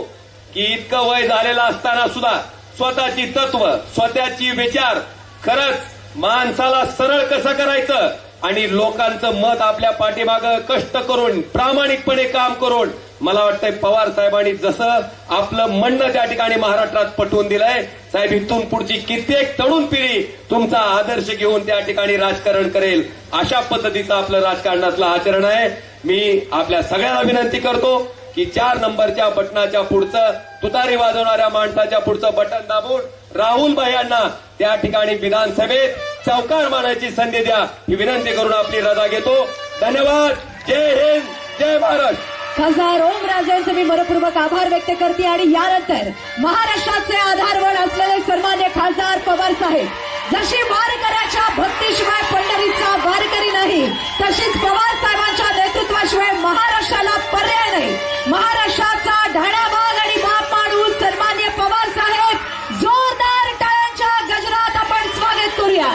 की इतकं वय झालेलं असताना सुद्धा स्वतःची तत्व, स्वतःची विचार, खरंच माणसाला सरळ कसं करायचं आणि लोकांचं मत आपल्या पाठीमागं कष्ट करून प्रामाणिकपणे काम करून, मला वाटतंय पवार साहेबांनी जसं आपलं म्हणणं त्या ठिकाणी महाराष्ट्रात पटवून दिलंय साहेब, इथून पुढची कित्येक तरुण पिढी तुमचा आदर्श घेऊन त्या ठिकाणी राजकारण करेल. अशा पद्धतीचं आपलं राजकारणातलं आचरण आहे. मी आपल्या सगळ्यांना विनंती करतो की 4 नंबरच्या बटनाच्या पुढचं तुतारी वाजवणाऱ्या माणसाच्या पुढचं बटन दाबून राहुल भाई यांना त्या ठिकाणी विधानसभेत चौकार मारण्याची संधी द्या, ही विनंती करून आपली रजा घेतो. धन्यवाद. जय हिंद, जय भारत. खासदार ओमराजेंचे मी मनपूर्वक आभार व्यक्त करते. आणि यानंतर महाराष्ट्राचे आधारवड असलेले सन्मान्य खासदार पवार साहेब, जशी वारकऱ्याच्या भक्तीशिवाय पंढरीचा वारकरी नाही, तशीच पवार साहेबांच्या नेतृत्वाशिवाय महाराष्ट्राला पर्याय नाही. महाराष्ट्राचा ढाळाबाग आणि बाप माणूस सन्मान्य पवार साहेब, जोरदार टाळ्यांच्या गजरात आपण स्वागत करूया.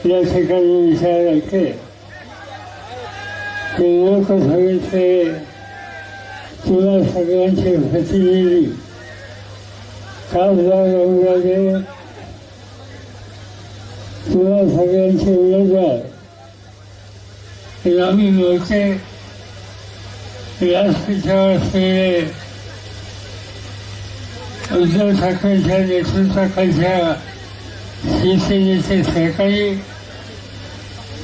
या ठिकाणी विचारायचे की लोकसभेचे तुला सगळ्यांची भीती दिली, खासदार ओमराजे तुला सगळ्यांचे उमेदवार, आम्ही मोठे व्यासपीठावर असलेले उद्धव ठाकरेंच्या नेतृत्वाखालच्या शिवसेनेचे सहकारी,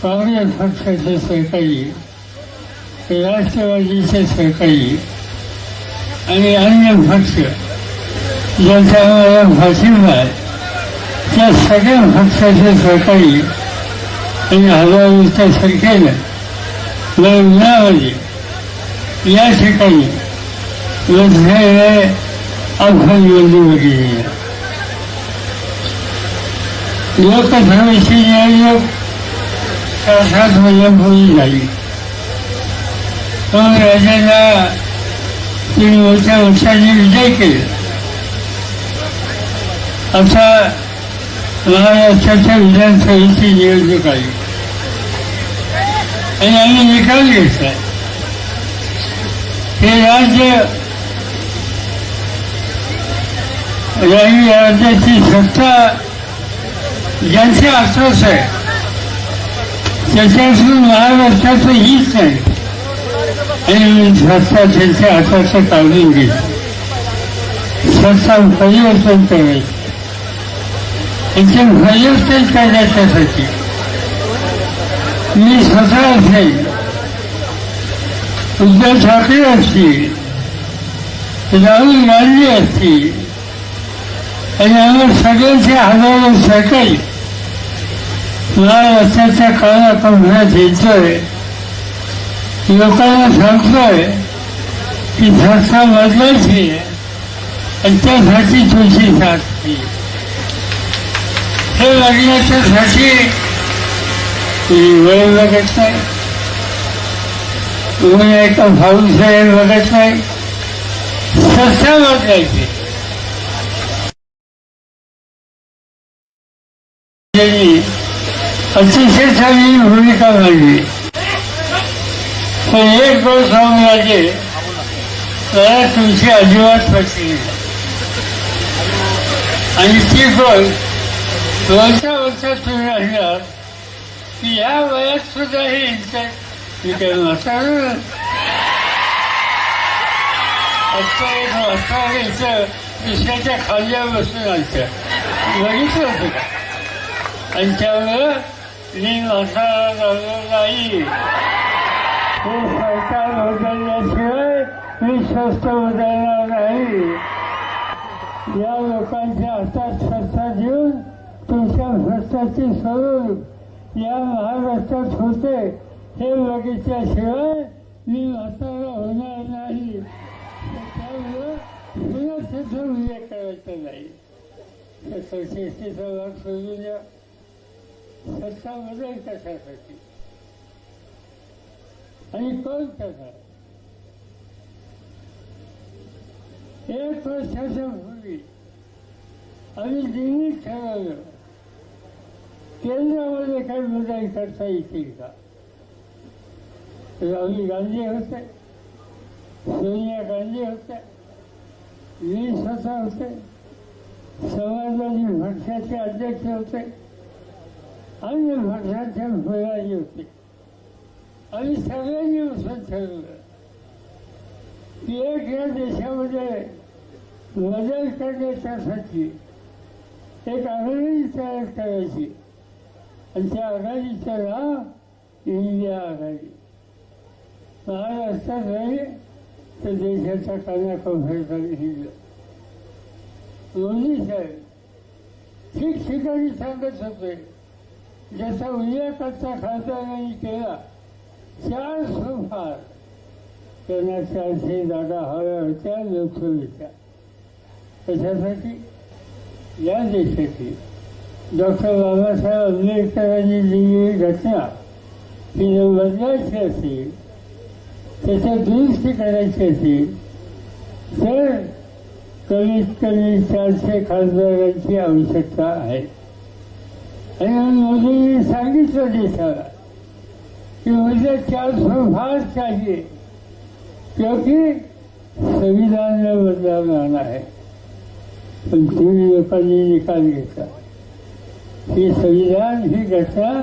काँग्रेस पक्षाचे सहकारी, राष्ट्रवादीचे सहकारी आणि अन्य पक्ष ज्यांचा आम्हाला पाठिंबा आहे त्या सगळ्या पक्षाचे सहकारी आणि हजारोच्या संख्येनं लग्नामध्ये या ठिकाणी लोकसभेने अफवा निवडली. लोकसभेची निवडणूक 7 महिन्यांपूर्वी झाली. पण राज्याला तीन मोठ्या पक्षांनी विजय केला. आता महाराष्ट्राच्या विधानसभेची निवडणूक आली आणि आम्ही निकाल घेतला. हे राज्याची सत्ता ज्यांच्या हातात आहे त्याच्यातून महाराष्ट्राचं हीच नाही आणि सत्ता त्यांच्या हाताचं काढून घेतली. सत्ता परिवर्तन करायचं, त्यांचे परिवर्तन करण्याच्यासाठी मी स्वतः असेल, उद्धव ठाकरे असतील, राहुल गांधी असतील आणि आम्ही सगळ्यांचे हजारो सहकारी महाराष्ट्राच्या कानाकोपऱ्यात येतोय, लोकांना सांगतोय की संस्था बदलायची आणि त्यासाठी तुझी साथ हे लग्नाच्यासाठी वेळ लागत नाही. तुम्ही एका भाऊसाहेब बघत नाही, ससा बघायचे. त्यांनी अतिशय चांगली भूमिका मांडली. पण एक गोष्ट सांगायचे, मला तुमची अजिबात पटली आणि ती गोष्ट वर्षात तुम्ही राहिला की या वयात सुद्धा हे मी काय म्हातारं आजचा एक म्हातारं इथं दुसऱ्याच्या खाल्ल्या बसून आलत्या बघितलं होतं का? आणि त्यामुळं मी म्हातारा झालो नाही. हे सरकार बदलल्याशिवाय मी स्वस्थ बदलणार नाही. या लोकांच्या हातात सत्ता देऊन तुमच्या भ्रष्टाची स्वरूप या महाराष्ट्रात होते हे बघितल्याशिवाय मी म्हातारा होणार नाही. त्यामुळं पुन्हा त्याचा उल्लेख करायचा नाही. सशस्तीचा भाग सोडून द्या. सत्ता बदल कशासाठी आणि कोण करणार? 1 वर्षाच्या पूर्वी आम्ही दिल्लीत ठरवलं केंद्रामध्ये काही बदल करता येतील का? राहुल गांधी होते, सोनिया गांधी होत्या, मी स्वतः होते, समाजवादी पक्षाचे अध्यक्ष होते, अन्य पक्षाचे फुलाजी होते. आम्ही सगळ्यांनी बसून ठरवलं की या देशामध्ये बदल करण्यासाठी एक आघाडी तयार करायची आणि त्या आघाडीचं नाव इंडिया आघाडी. महाराष्ट्रात नाही तर देशाच्या कानाकोपऱ्यात लिहिलं. मोदी साहेब ठिकठिकाणी सांगत होते, ज्याचा उल्लेख आता खासदारांनी केला, 4 सोफार त्यांना 400 जागा हव्या होत्या लोकसभेच्या. कशासाठी? या देशाची डॉक्टर बाबासाहेब आंबेडकरांनी दिलेली घटना ही जर बदलायची असेल, त्याच्या दुरुस्ती करायची असेल तर कमीत कमी 400 खासदारांची आवश्यकता आहे. आणि मोदींनी सांगितलं देशाला कि मुझे 400 भाग चाहिए क्योंकि संविधान में बदलाव लाना है. पण तुम्ही लोकांनी निकाल घेतला. ही संविधान ही घटना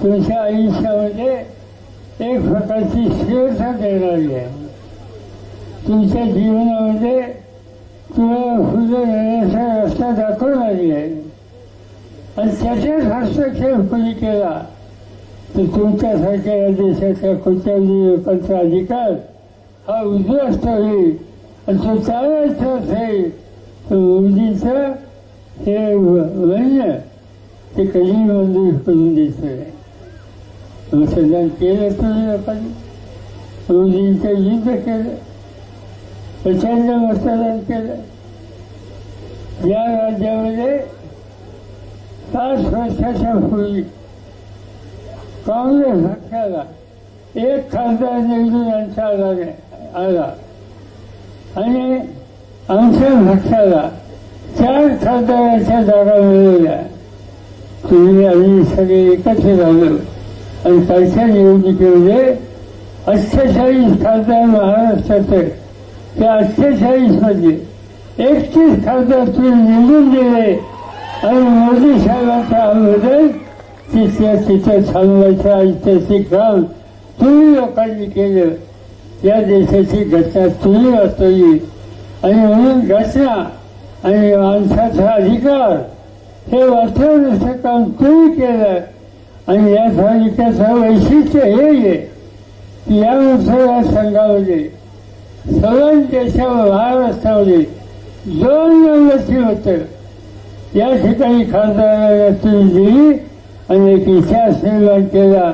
तुमच्या आयुष्यामध्ये एक प्रकारची स्थिरता देणारी आहे. तुमच्या जीवनामध्ये तुम्हाला पुढे येण्याचा रस्ता दाखवणारी आहे. आणि त्याच्याच हस्तक्षेप कोणी केला तर तुमच्यासारख्या या देशाच्या कोट्यावधी लोकांचा अधिकार हा उद्ध्वस्त होईल. आणि तो चालायचा असेल तर मोदींचं हे म्हणणं ते कधी मंजूर करून द्यायचं आहे. मतदान केलं तुम्ही लोकांनी, मोदींचं युद्ध केलं, प्रचंड मतदान केलं. या राज्यामध्ये 5 वर्षाच्या पूर्वी काँग्रेस पक्षाला 1 खासदार निवडून यांचा आला आणि आमच्या पक्षाला 4 खासदारांच्या जागा मिळवल्या. तुम्ही आम्ही सगळे एकत्र झालो आणि कालच्या निवडणुकीमध्ये 48 खासदार महाराष्ट्राचे, त्या 48 मध्ये 31 खासदार तुम्ही निवडून दिले आणि मोदी साहेबांचा बदल तिथं थांबवायचं ऐतिहासिक काम तुम्ही लोकांनी केलं. या देशाची घटना तुम्ही वाचवली आणि म्हणून घटना आणि माणसाचा अधिकार हे वाचवण्याचं काम तुम्ही केलं. आणि या तालुक्याचं वैशिष्ट्य हे आहे की या मतदारसंघामध्ये सगळ्या देशावर महाराष्ट्रामध्ये 2 नंबरची होतं. या ठिकाणी खासदारांना तुम्ही दिली आणि एक इतिहास निर्माण केला.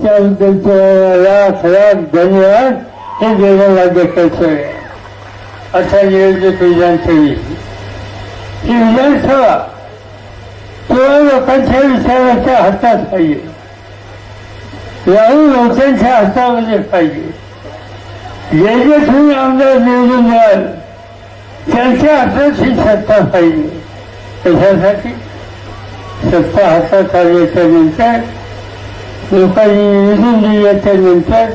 त्याबद्दल तुम्हाला लाख धन्यवाद हे देणं माझं कर्तव्य. आता निवडणूक विधानसभेची ही विधानसभा तुम्हा लोकांच्या विचाराच्या हातात पाहिजे. राहुल लोकांच्या हातामध्ये पाहिजे. जे जे तुम्ही आमदार निवडून द्याल त्यांच्या हातात ही सत्ता पाहिजे. कशासाठी? सत्ता हातात आल्याच्या नंतर, लोकांनी निवडून दिल्याच्या नंतर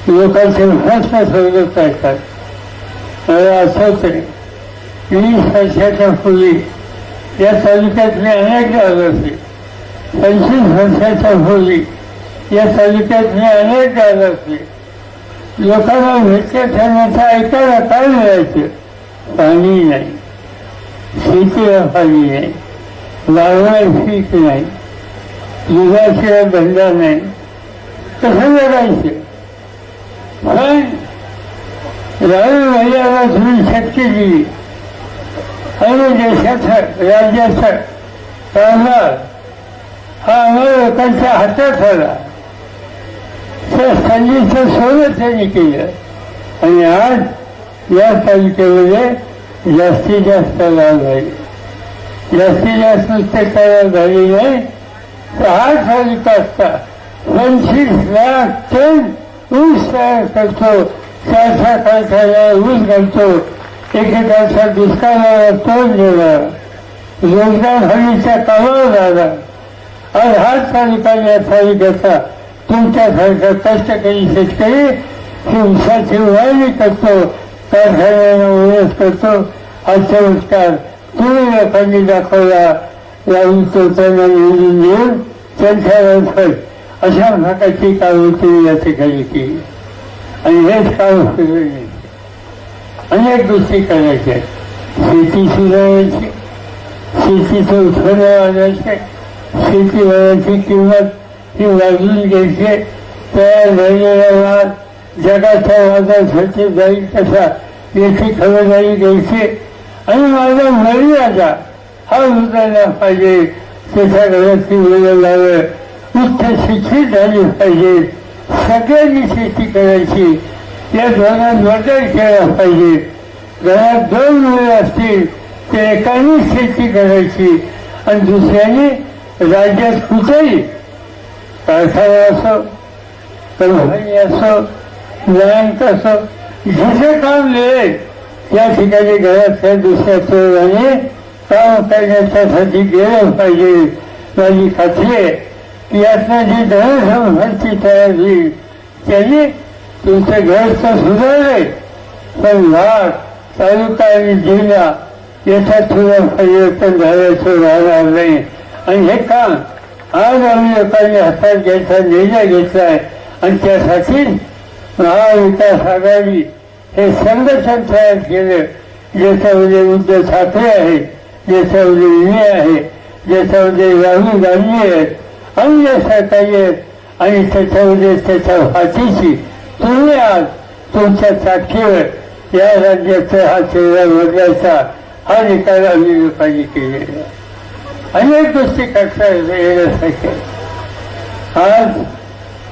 लोकांचे प्रश्न सोडवत करतात. मला आठवत आहे 20 वर्षाच्या पूर्वी या तालुक्यातले अनेक गाव असते. 25 वर्षाच्या पूर्वी या तालुक्यातले अनेक गाव असते. लोकांना भेटल्या ठरण्याचं ऐकायला काय मिळायचं? पाणी नाही, शेतीला पाणी नाही, लागणार पीक नाही, दुधाशिवाय धंदा नाही. कसं जगायचं? पण राहुल भैयाला तुम्ही शक्ती दिली आणि देशाचं राज्याचं कारभार हा आम्हाला लोकांच्या हातात आला. त्या संधीचं सोनं त्यांनी केलं आणि आज या तालुक्यामध्ये जास्तीत जास्त लाभ झाले. जास्तीत जास्त नुसते करार झाले नाही तर हा तालुका असता 25 लाख टन ऊस तयार करतो. 4 कारखान्याला ऊस घालतो. एकेकाचा दुष्काळाला तोंड देणार, रोजगार हमीच्या कामावर झाला. आज हा तालुका या तालुक्याचा तुमच्यासारखा कष्टकरी शेतकरी ऊसाची उभारणी करतो, कारखान्याला ओळख करतो. हा चमत्कार तुम्ही लोकांनी दाखवला. राहुल त्यांना निवडून देऊन त्यांच्या अशा प्रकारची कामं तुम्ही या ठिकाणी केली आणि हेच काम सुरू. अनेक गोष्टी करायच्या. शेती सुधारायची, शेतीचं उत्पन्न वाढवायचे, शेतीमालाची किंमत ही वाढवून घ्यायची. तयार झालेला माल जगाच्या बाजारासाठी जाईल कसा याची खबरदारी घ्यायची आणि माझा मर्यादा हा उतरला पाहिजे. त्याच्या घराची वेळ लावं, उच्च शिक्षित झाली पाहिजे. सगळ्यांनी शेती करायची. या धोरणात बदल केला पाहिजे. घरात 2 मुलं असतील तर एकाने शेती करायची आणि दुसऱ्याने राज्यात कुठेही कारखाना असो, कंपनी असो, बँक असो, जिथे काम मिळेल त्या ठिकाणी घरातल्या दुसऱ्या चोराने काम करण्याच्यासाठी गेलं पाहिजे. माझी खात्री आहे की यातनं जी धनसंपत्ती तयार होईल त्यांनी तुमचं घर तर सुधारले पण भाग, तालुका आणि जिल्हा याच्यात सुद्धा परिवर्तन झाल्याचं राहणार नाही. आणि हे काम आज आम्ही लोकांनी हातात घ्यायचा निर्णय घेतला आहे आणि त्यासाठी महाविकास आघाडी हे संघटन तयार केलं. ज्याच्यामध्ये उद्धव ठाकरे आहेत, ज्याच्यामध्ये विनय आहे, ज्याच्यामध्ये राहुल गांधी आहेत, अन्य सरकारी आहेत आणि त्याच्यामध्ये त्याच्या फाशीची तुम्ही आज तुमच्या साक्षीवर या राज्याचा हा चेहरा बदलायचा हा निकाल आम्ही लोकांनी केलेला. अनेक गोष्टी करता येण्यासारख्या आज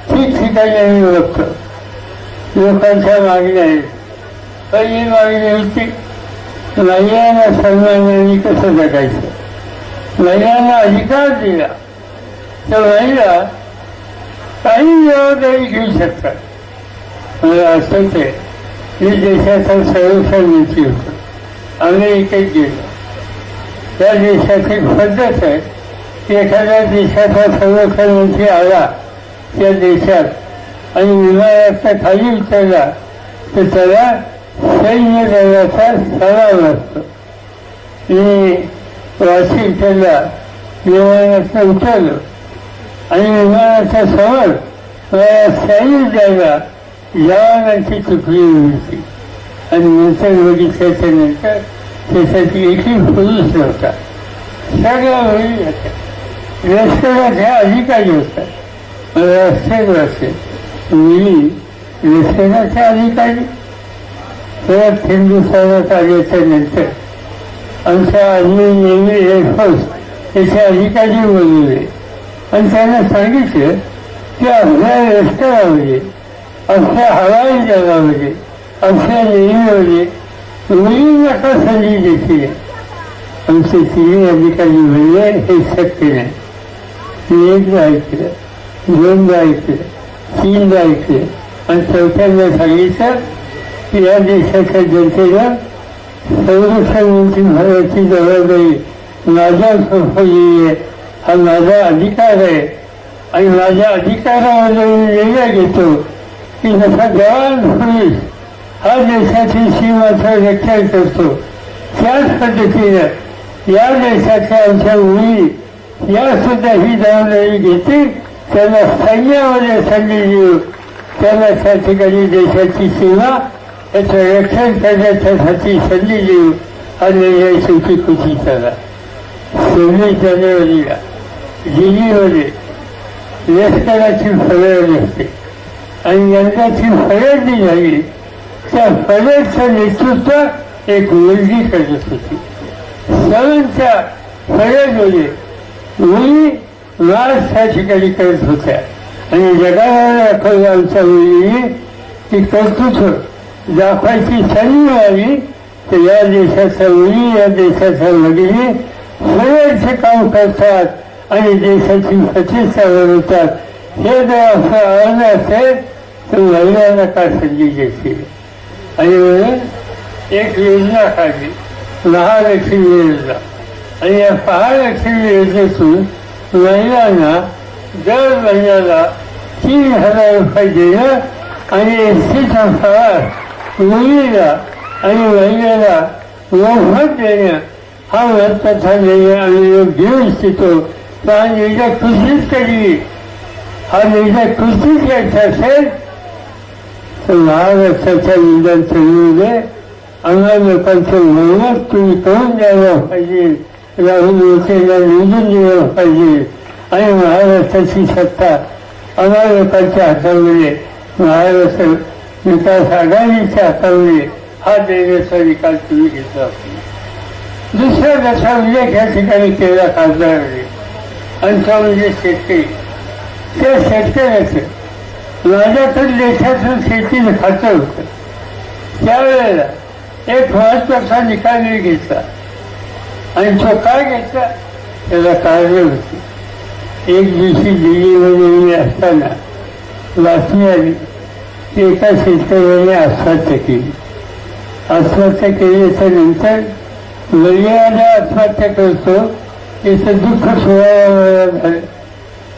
ठिकठिकाणी आम्ही बघतो. लोकांच्या मागण्या आहेत. पहिली मागणी होती महिलांना सन्मानाने कसं जगायचं. महिलांना अधिकार दिला तर महिला काही जबाबदारी घेऊ शकतात. मला आठवत आहे मी देशाचा संरक्षण मंत्री होतो. अमेरिकेत गेलो. त्या देशाची पद्धत आहे की एखाद्या देशाचा संरक्षण मंत्री आला त्या देशात आणि विमानाच्या खाली उतरला तर त्याला सैन्य दलाचा सलाम असतो. मी वॉशिंग्टनला विमानाचं उतरलो आणि विमानाच्या समोर मला सैन्य द्यायला जवानांची तुकडी होती आणि नंतर बघितल्याच्या नंतर त्यासाठी एकही पुरुष नव्हता. सगळ्या मुली होत्या. लष्करात ह्या अधिकारी होतात. मला आश्चर्य वाटते मुली लष्कराच्या अधिकारी. परत हिंदुस्थानात आल्याच्या नंतर आमच्या आर्मी नेव्ही एअरफोर्स याचे अधिकारी बोलवले आणि त्यांना सांगितलं की आपल्या लष्करामध्ये, आपल्या हवाई दलामध्ये, आपल्या नेव्हीमध्ये मुलींना का संधी देते. आमचे 3 अधिकारी म्हणले हे शक्य नाही. मी एकदा ऐकलं दोनदा ऐकले, तीनदा ऐकले आणि चौथ्यांदा सांगितलं की या देशाच्या जनतेला संरक्षण मंत्री होण्याची जबाबदारी माझ्या सोपवली आहे. हा माझा अधिकार आहे आणि माझ्या अधिकारामध्ये मी निर्णय घेतो की जसा जवान पोलीस हा देशाची सीमाचं रक्षण करतो त्याच पद्धतीनं या देशाच्या आमच्या मुली या सुद्धा ही जबाबदारी घेते. त्यांना सैन्यामध्ये संधी देऊ, त्यांना त्या ठिकाणी देशाची सीमा याचं रक्षण करण्यासाठी संधी देऊ हा निर्णय शेवटी कृती झाला. 26 जानेवारीला दिल्लीमध्ये लष्कराची फरज असते आणि यंदाची फरज जी झाली त्या फरजचं नेतृत्व एक मुलगी करत होती. 7च्या फरजमध्ये मुली मार्च त्या ठिकाणी करत होत्या आणि जगाला दाखवलं आमच्या मुलीने की कर्तृत्व दाखवायची संधी मिळाली तर या देशाच्या मुली या देशाच्या भगिनी फरजचे काम करतात आणि देशाची प्रतिष्ठा बनवतात. हे जर असं आवडलं असेल तर महिलांना का संधी द्यायची. आणि म्हणून एक योजना काढली महालक्ष्मी योजना आणि या महालक्ष्मी योजनेतून महिलांना दर महिन्याला 3,000 रुपये देणं आणि एसटीचा प्रवास मुलीला आणि महिलेला मोफत देणं हा महत्वाचा निर्णय आम्ही घेऊ इच्छितो. हा निर्णय कृतीच केली. हा निर्णय कृतीच घ्यायचा असेल तर महाराष्ट्राच्या विधानसभेमध्ये आम्हा लोकांचं बहुमत तुम्ही करून द्यायला पाहिजे. राहुल मोठेला निवडून दिलं पाहिजे आणि महाराष्ट्राची सत्ता आम्हा लोकांच्या हातामध्ये महाराष्ट्र विकास आघाडीच्या हातामध्ये हा देण्याचा निकाल तुम्ही घेतला. दुसरा त्याचा उल्लेख या ठिकाणी केला खासदारांनी आणि तो म्हणजे शेतकरी. त्या शेतकऱ्याचं माझ्याकडे देशातून शेतीचं खातं होतं त्यावेळेला एक महत्वाचा निकाल मी घेतला आणि तो काय घेतला त्याला कारण होती. एक दिवशी दिल्लीमध्ये मी असताना बातमी आली की एका शेतकऱ्याने आत्महत्या केली. आत्महत्या केल्याच्या नंतर वडिलांना आत्महत्या करतो याचं दुःख सोहळा झालं.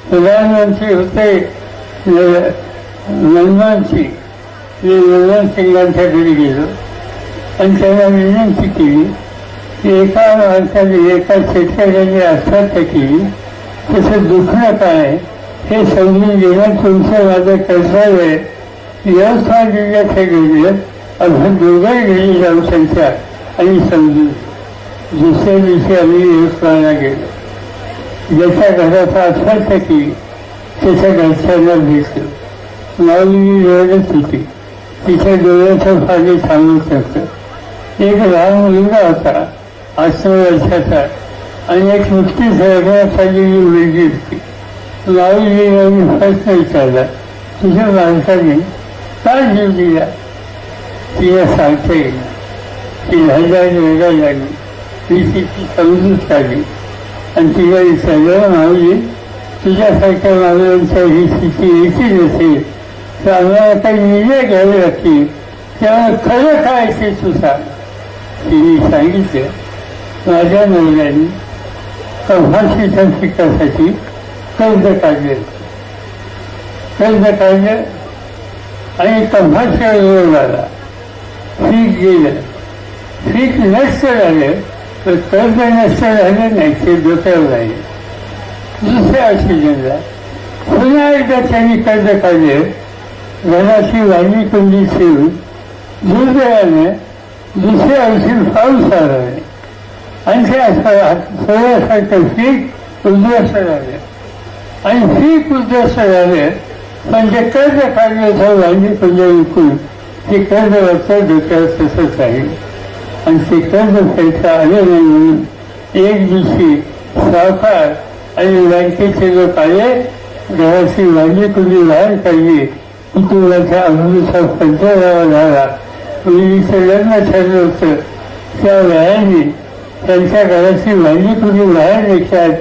प्रधानमंत्री होते मनमोहन सिंग. मी मनमोहन सिंगांच्याकडे गेलो आणि त्यांना विनंती केली की एका माणसाने एका शेतकऱ्याने आत्महत्या केली त्याचं दुखणं काय हे समजून घेणं तुमचं माझं कर्तव्य आहे. यवतमाळ जिल्ह्यात हे गेलं अजून दोघंही गेली जाऊ त्यांच्या आणि समजून. दुसऱ्या दिवशी आम्ही यवतमाळला गेलो. ज्याच्या घरात आत्महत्या केली त्याच्या घरच्यांना भेटलो. माऊली रडत होती. तिच्या डोळ्याचं पाणी थांबत नव्हतं. एक लहान मुलगा होता 8 वर्षाचा आणि एक नुकतीच लग्नात आलेली मुलगी होती. माऊलीने प्रश्न विचारला तुझ्या माणसाने का जीव दिला. तिला सांगता येईल. ती हजारी वेगळा लागली. मी तिची समजूत काढली आणि तिला विचारलं माऊली तुझ्यासारख्या माणसांच्या ही स्थिती यायची नसेल तर आम्हाला काही निर्णय घ्यावे लागतील त्यामुळे खरं काय ते तू सांग. तिने सांगितलं माझ्या नवऱ्याने कव्हाशीच्या पिकासाठी कर्ज काढलं आणि कव्हाच्या विरोधाला पीक गेलं. पीक नष्ट झालं तर कर्ज नष्ट झालं नाही ते डोक्यावर राहिले. दुसऱ्या सीजनला पुन्हा एकदा त्यांनी कर्ज काढले. घराची वाणी कुंडी ठेवून दुर्दैवाने दुसऱ्या वर्षी पाऊस आला नाही आणि त्या सोयासारखं पीक उद्ध्वस्त झालं आणि पीक उद्ध्वस्त झालं पण जे कर्ज काढलं होतं वाणी कुंड्या विकून ते कर्ज वाटतं डोक्यावर तसंच राहील आणि ते कर्ज फेडता आले नाही. म्हणून एक दिवशी सावकार आणि बँकेचे लोक आले. घराची वाणी कुंडी बाहेर काढली. कुटुंबाच्या अमृता पंचरावा झाला. मुलीचं लग्न ठरलं होतं त्या वेळाने त्यांच्या घराची वाणी कुंडी बाहेर निघतात.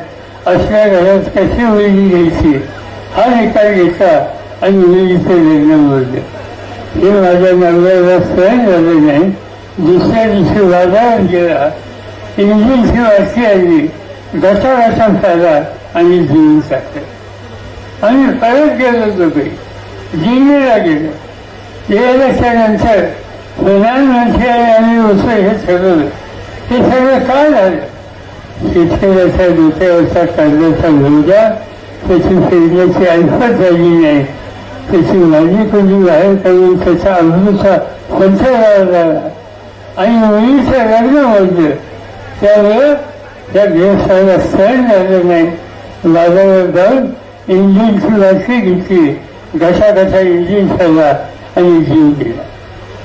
अशा घरात कशी मुलगी घ्यायची हा निकाल घेतला आणि मुलीचं लग्न मोडलं. हे माझ्या नवऱ्याला सहन झालं नाही. दुसऱ्या दिवशी बाजारात गेला, इंजिनची वाची आली, घसा खाला आणि जीवन टाकलं. आम्ही परत गेलो दोघे, जिल्ह्याला गेलो. गेल्याच्या नंतर प्रधानमंत्री आणि आम्ही उसळ हे ठरवलं. हे सगळं काय झालं? शेतकऱ्याच्या डोक्यावरचा कर्जाचा बोजा, त्याची फेडण्याची ऐपत झाली नाही. त्याची माझी कोणी बाहेर काढून त्याचा अमृता पंच लागला आणि मुलीचं लग्न होतं. त्यामुळं त्या देवस्थानाला सहन झालं नाही. बाजारात जाऊन इंजिनची वाटली घेतली, घसा इंजिन ठरला आणि जीव दिला.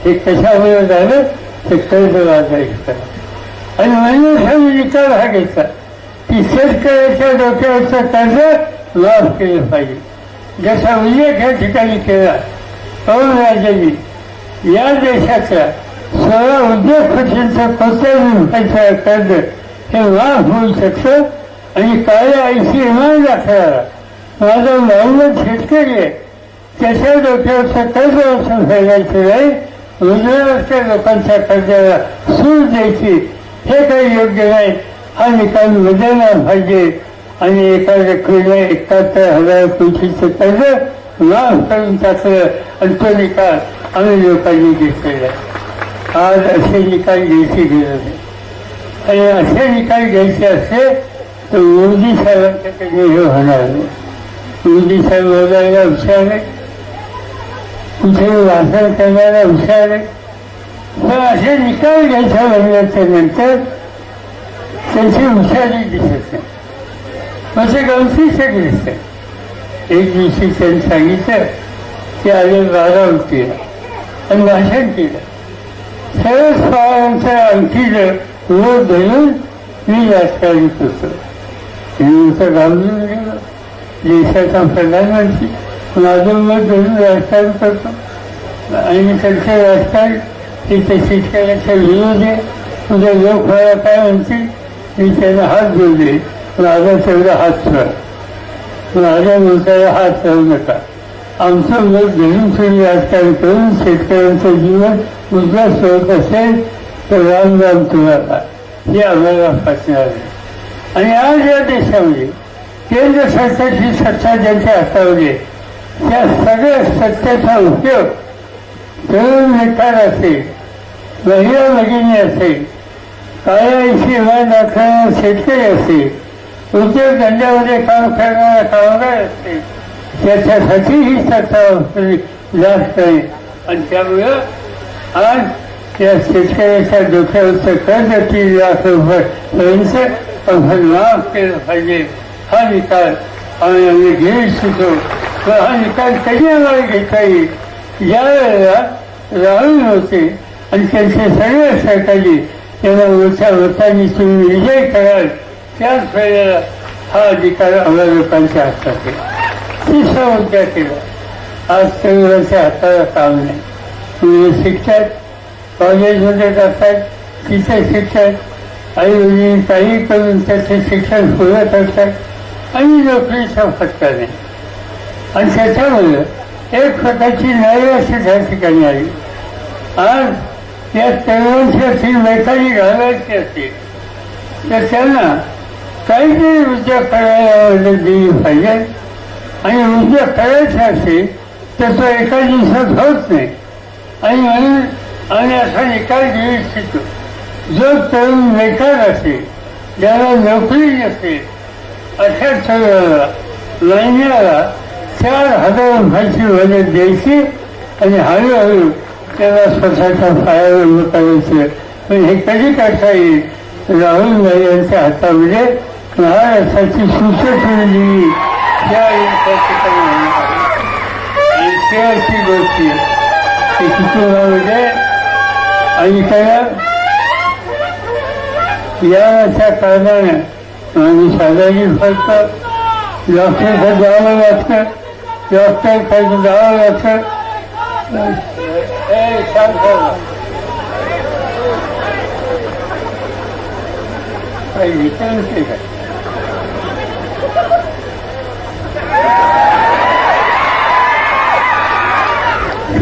हे कशामुळे झालं? ते कर्ज वाजायचं आणि म्हणून निकाल हा घेतला की शेतकऱ्याच्या डोक्यावरचं कर्ज माफ केलं पाहिजे. जसा उल्लेख या ठिकाणी केला पवनराजांनी, या देशाच्या 16 उद्योगपतींचं कोट्यावधी रुपयाचं कर्ज हे माफ होऊ शकतं आणि काळ्या आईशी इमान दाखवायला माझा बहुमत शेतकरी आहे. त्याच्या डोक्यावरचं कर्ज वाचून फेडायचं नाही, उद्योगाच्या लोकांच्या कर्जाला सूट द्यायची, हे काही योग्य नाही. हा निकाल बदलला पाहिजे आणि एका व्यक्तीने 71,000 कोटीचं कर्ज माफ करून टाकलं आणि तो निकाल आम्ही लोकांनी घेतलेला. आज असे निकाल घ्यायची गरज नाही आणि असे निकाल घ्यायचे असते तर मोदी साहेबांच्याकडे हे होणार नाही. मोदी साहेब बोलायला हुशार आहे, कुठे भाषण करण्याला हुशार आहे, पण असे निकाल घ्यायच्या म्हणल्याच्या नंतर त्यांची हुशारी दिसत नाही. म्हणजे गमतीचं दिसत. एक दिवशी त्यांनी सांगितलं की आले बारामतीला आणि भाषण केलं. शरद पवारांच्या अंगठीला वोट धरून मी राजकारणी करतो. हिंदूचं घालून गेलं, देशाचा प्रधानमंत्री माझं मत धरून राजकारण करतो आणि त्यांचे राजकारण तिथे शेतकऱ्याच्या विरोध आहे. तुझ्या लोक मला काय म्हणतील? मी त्यांना हात जोडले, माझा तेवढा हात ठेवा, माझ्या मुलाला हात ठेवू नका. आमचं मत धरून तुम्ही राजकारण करून शेतकऱ्यांचं जीवन उद्ध्वस्त होत असेल तर राम राम तुम्हाला, हे आम्हाला वाटणार आहे. आणि आज या देशामध्ये केंद्र सरकारची सत्ता ज्यांच्या हातावर आहे त्या सगळ्या सत्तेचा उपयोग तरुण नेकार असेल, महिला भगिनी असेल, काळ्या ऐशी मान दाखवणारा शेतकरी असेल, उद्योगधंद्यामध्ये काम करणारा कामगार असेल, त्याच्यासाठी ही सत्ता जास्त आहे. आणि त्यामुळं आज या शेतकऱ्याच्या डोक्यावरचं कर्ज 3 लाख रुपयेपर्यंत माफ केलं पाहिजे. हा निकाल आम्ही घेऊ इच्छितो. हा निकाल कधी आम्हाला घेता येईल? ज्या वेळेला राहुल होते आणि त्यांचे सगळे सहकारी त्यांना मोठ्या मतांनी तुम्ही विजय कराल, त्याच वेळेला हा अधिकार आम्हाला लोकांच्या हातात आहे. तिसरा मुद्दा केला. आज तरुणाच्या हाताला काम नाही. मुलं शिकतात, कॉलेजमध्ये जातात, तिथे शिकतात, आई वडील काही करून त्याचे शिक्षण पूर्ण करतात आणि नोकरीचा फटका नाही. आणि त्याच्यामुळे एक प्रकारची नैराश्य त्या ठिकाणी आली. आज या तरुणांसाठी मैदानी घालायची असेल तर त्यांना काहीतरी उद्योग करायला मदत दिली पाहिजे. आणि उद्योग करायचा असेल तर तो एका दिवसात होत नाही. आणि म्हणून आम्ही असा निकाल घेऊ इच्छितो. जो तरुण बेकार असेल, ज्याला नोकरी नसेल, अशा तरुणाला महिन्याला 4,000 रुपयाची मदत द्यायची आणि हळूहळू त्याला स्वतःच्या पायावर उभं करायचं. पण हे कधी करता येईल? राहुल गांधी यांच्या हातामध्ये महाराष्ट्राची सूचना दिली त्यावेळी त्या ठिकाणी आणि शेअरची गोष्टी ते कुटुंबामध्ये आणि त्याला या कारणानं माणूस आजारी पडतो, डॉक्टरकडे जावं लागतं, डॉक्टरकडे जावं लागतं. काही विचारते का?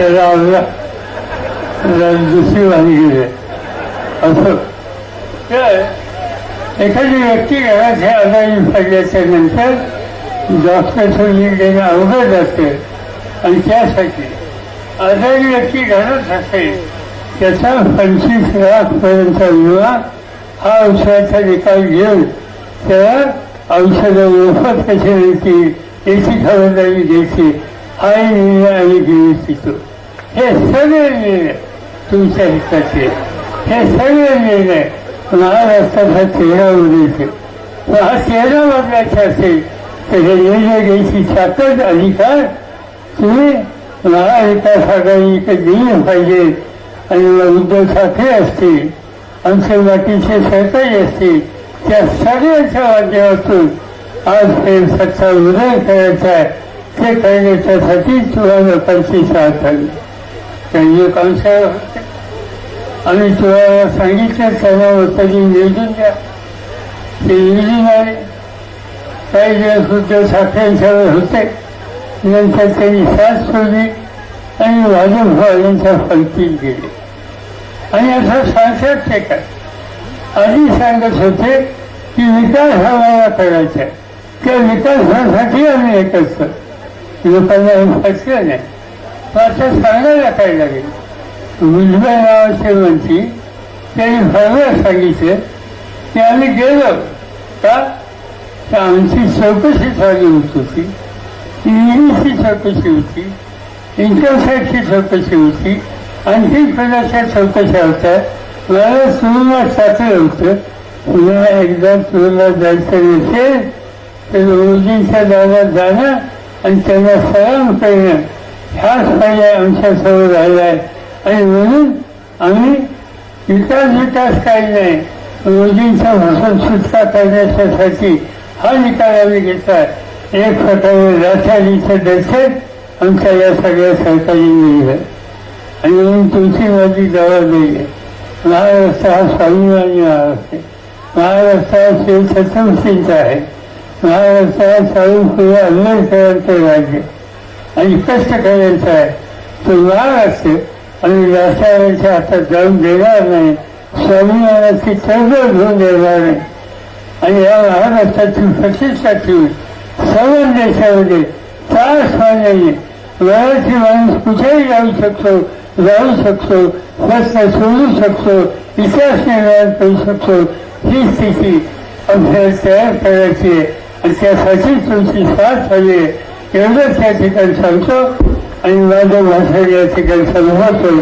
त्याला आवडला दुसरी वाणी गेले असं. तर एखादी व्यक्ती घरात हे आजारी पडल्याच्या नंतर डॉक्टरसाठी देणं अवघड असते आणि त्यासाठी आजारी व्यक्ती घरात असेल त्याचा 25 लाखपर्यंत विमा हा औषधाचा निकाल घेऊन त्याला औषधं मोफत कशी मिळतील याची खबरदारी घ्यायची हाही निर्णय आम्ही घेऊ इच्छितो. हे सगळे निर्णय तुमच्या हिताचे, हे सगळे निर्णय महाराष्ट्राचा चेहरा बदलते. हा चेहरा बदलायचा असेल तर हे निर्णय घ्यायची ताकद अधिकार तुम्ही महाविकास आघाडीकडे दिली पाहिजे. आणि उद्धव ठाकरे असतील, आमचे बाकीचे सहकारी असतील, त्या सगळ्यांच्या माध्यमातून आज हे सत्ता उदय करायचा आहे. ते करण्याच्यासाठी तुम्हाला 25 लाख आले. त्यांचे काउन्सिलर होते, आम्ही तुम्हाला सांगितलं त्यांना तरी नियोजन द्या. ते नियोजन आले. काही दिवस उद्धव ठाकरेंच्यावर होते, नंतर त्यांनी साथ सोडली आणि भाजपवाल्यांच्या फलकीत गेले. आणि असं सांगतात ते काय आधी सांगत होते की विकास आम्हाला करायचा, त्या विकासासाठी आम्ही हे करतो. लोकांना हे फसलं नाही. आता सांगायला काय लागेल. भुजबळ नावाचे मंत्री त्यांनी फरक सांगितलं की आम्ही गेलो का तर आमची चौकशी चालू होत होती, ईडीची चौकशी होती, इन्कम टॅक्सची चौकशी होती, आणखी प्रकारच्या चौकशा होत्या. मला तुरुंगात टाकलं होतं. पुन्हा एकदा तुरुंगात जायचं नसेल तर रोजींच्या दारात जाणं आणि त्यांना सलाम करणं ह्याच पर्याय आमच्यासमोर राहिला आहे. आणि म्हणून आम्ही विकास काही नाही, रोजींचा भाषण सुटका करण्यासाठी हा निकाल आम्ही घेतला. एक प्रकारे राष्ट्रवादीचं दर्शन आमच्या या सगळ्या सरकारी मिळलं. आणि म्हणून तुमची माझी जबाबदारी आहे. महाराष्ट्र हा स्वाभिमानी महाराष्ट्र आहे. महाराष्ट्र हा शिवछत्रपतींचा आहे. महाराष्ट्र हा साळुंखे आंबेडकरांचं राज्य आणि कष्टकऱ्यांचा आहे. तो महाराष्ट्र आणि राष्ट्रवाद्यांच्या हातात जाऊन देणार नाही, स्वाभिमानाची तडजोड होऊन देणार नाही. आणि या महाराष्ट्राची प्रतिष्ठा ठेवून सर्व देशामध्ये त्रासवाल्याने मराठी माणूस कुठेही जाऊ शकतो, राहू शकतो, प्रश्न सोडू शकतो, इतिहास निर्माण करू शकतो. ही स्थिती आपल्याला तयार करायची आहे आणि त्यासाठी तुमची साथ हवी आहे. एवढंच या ठिकाणी सांगतो आणि माझं भाषण या ठिकाणी संपवतो.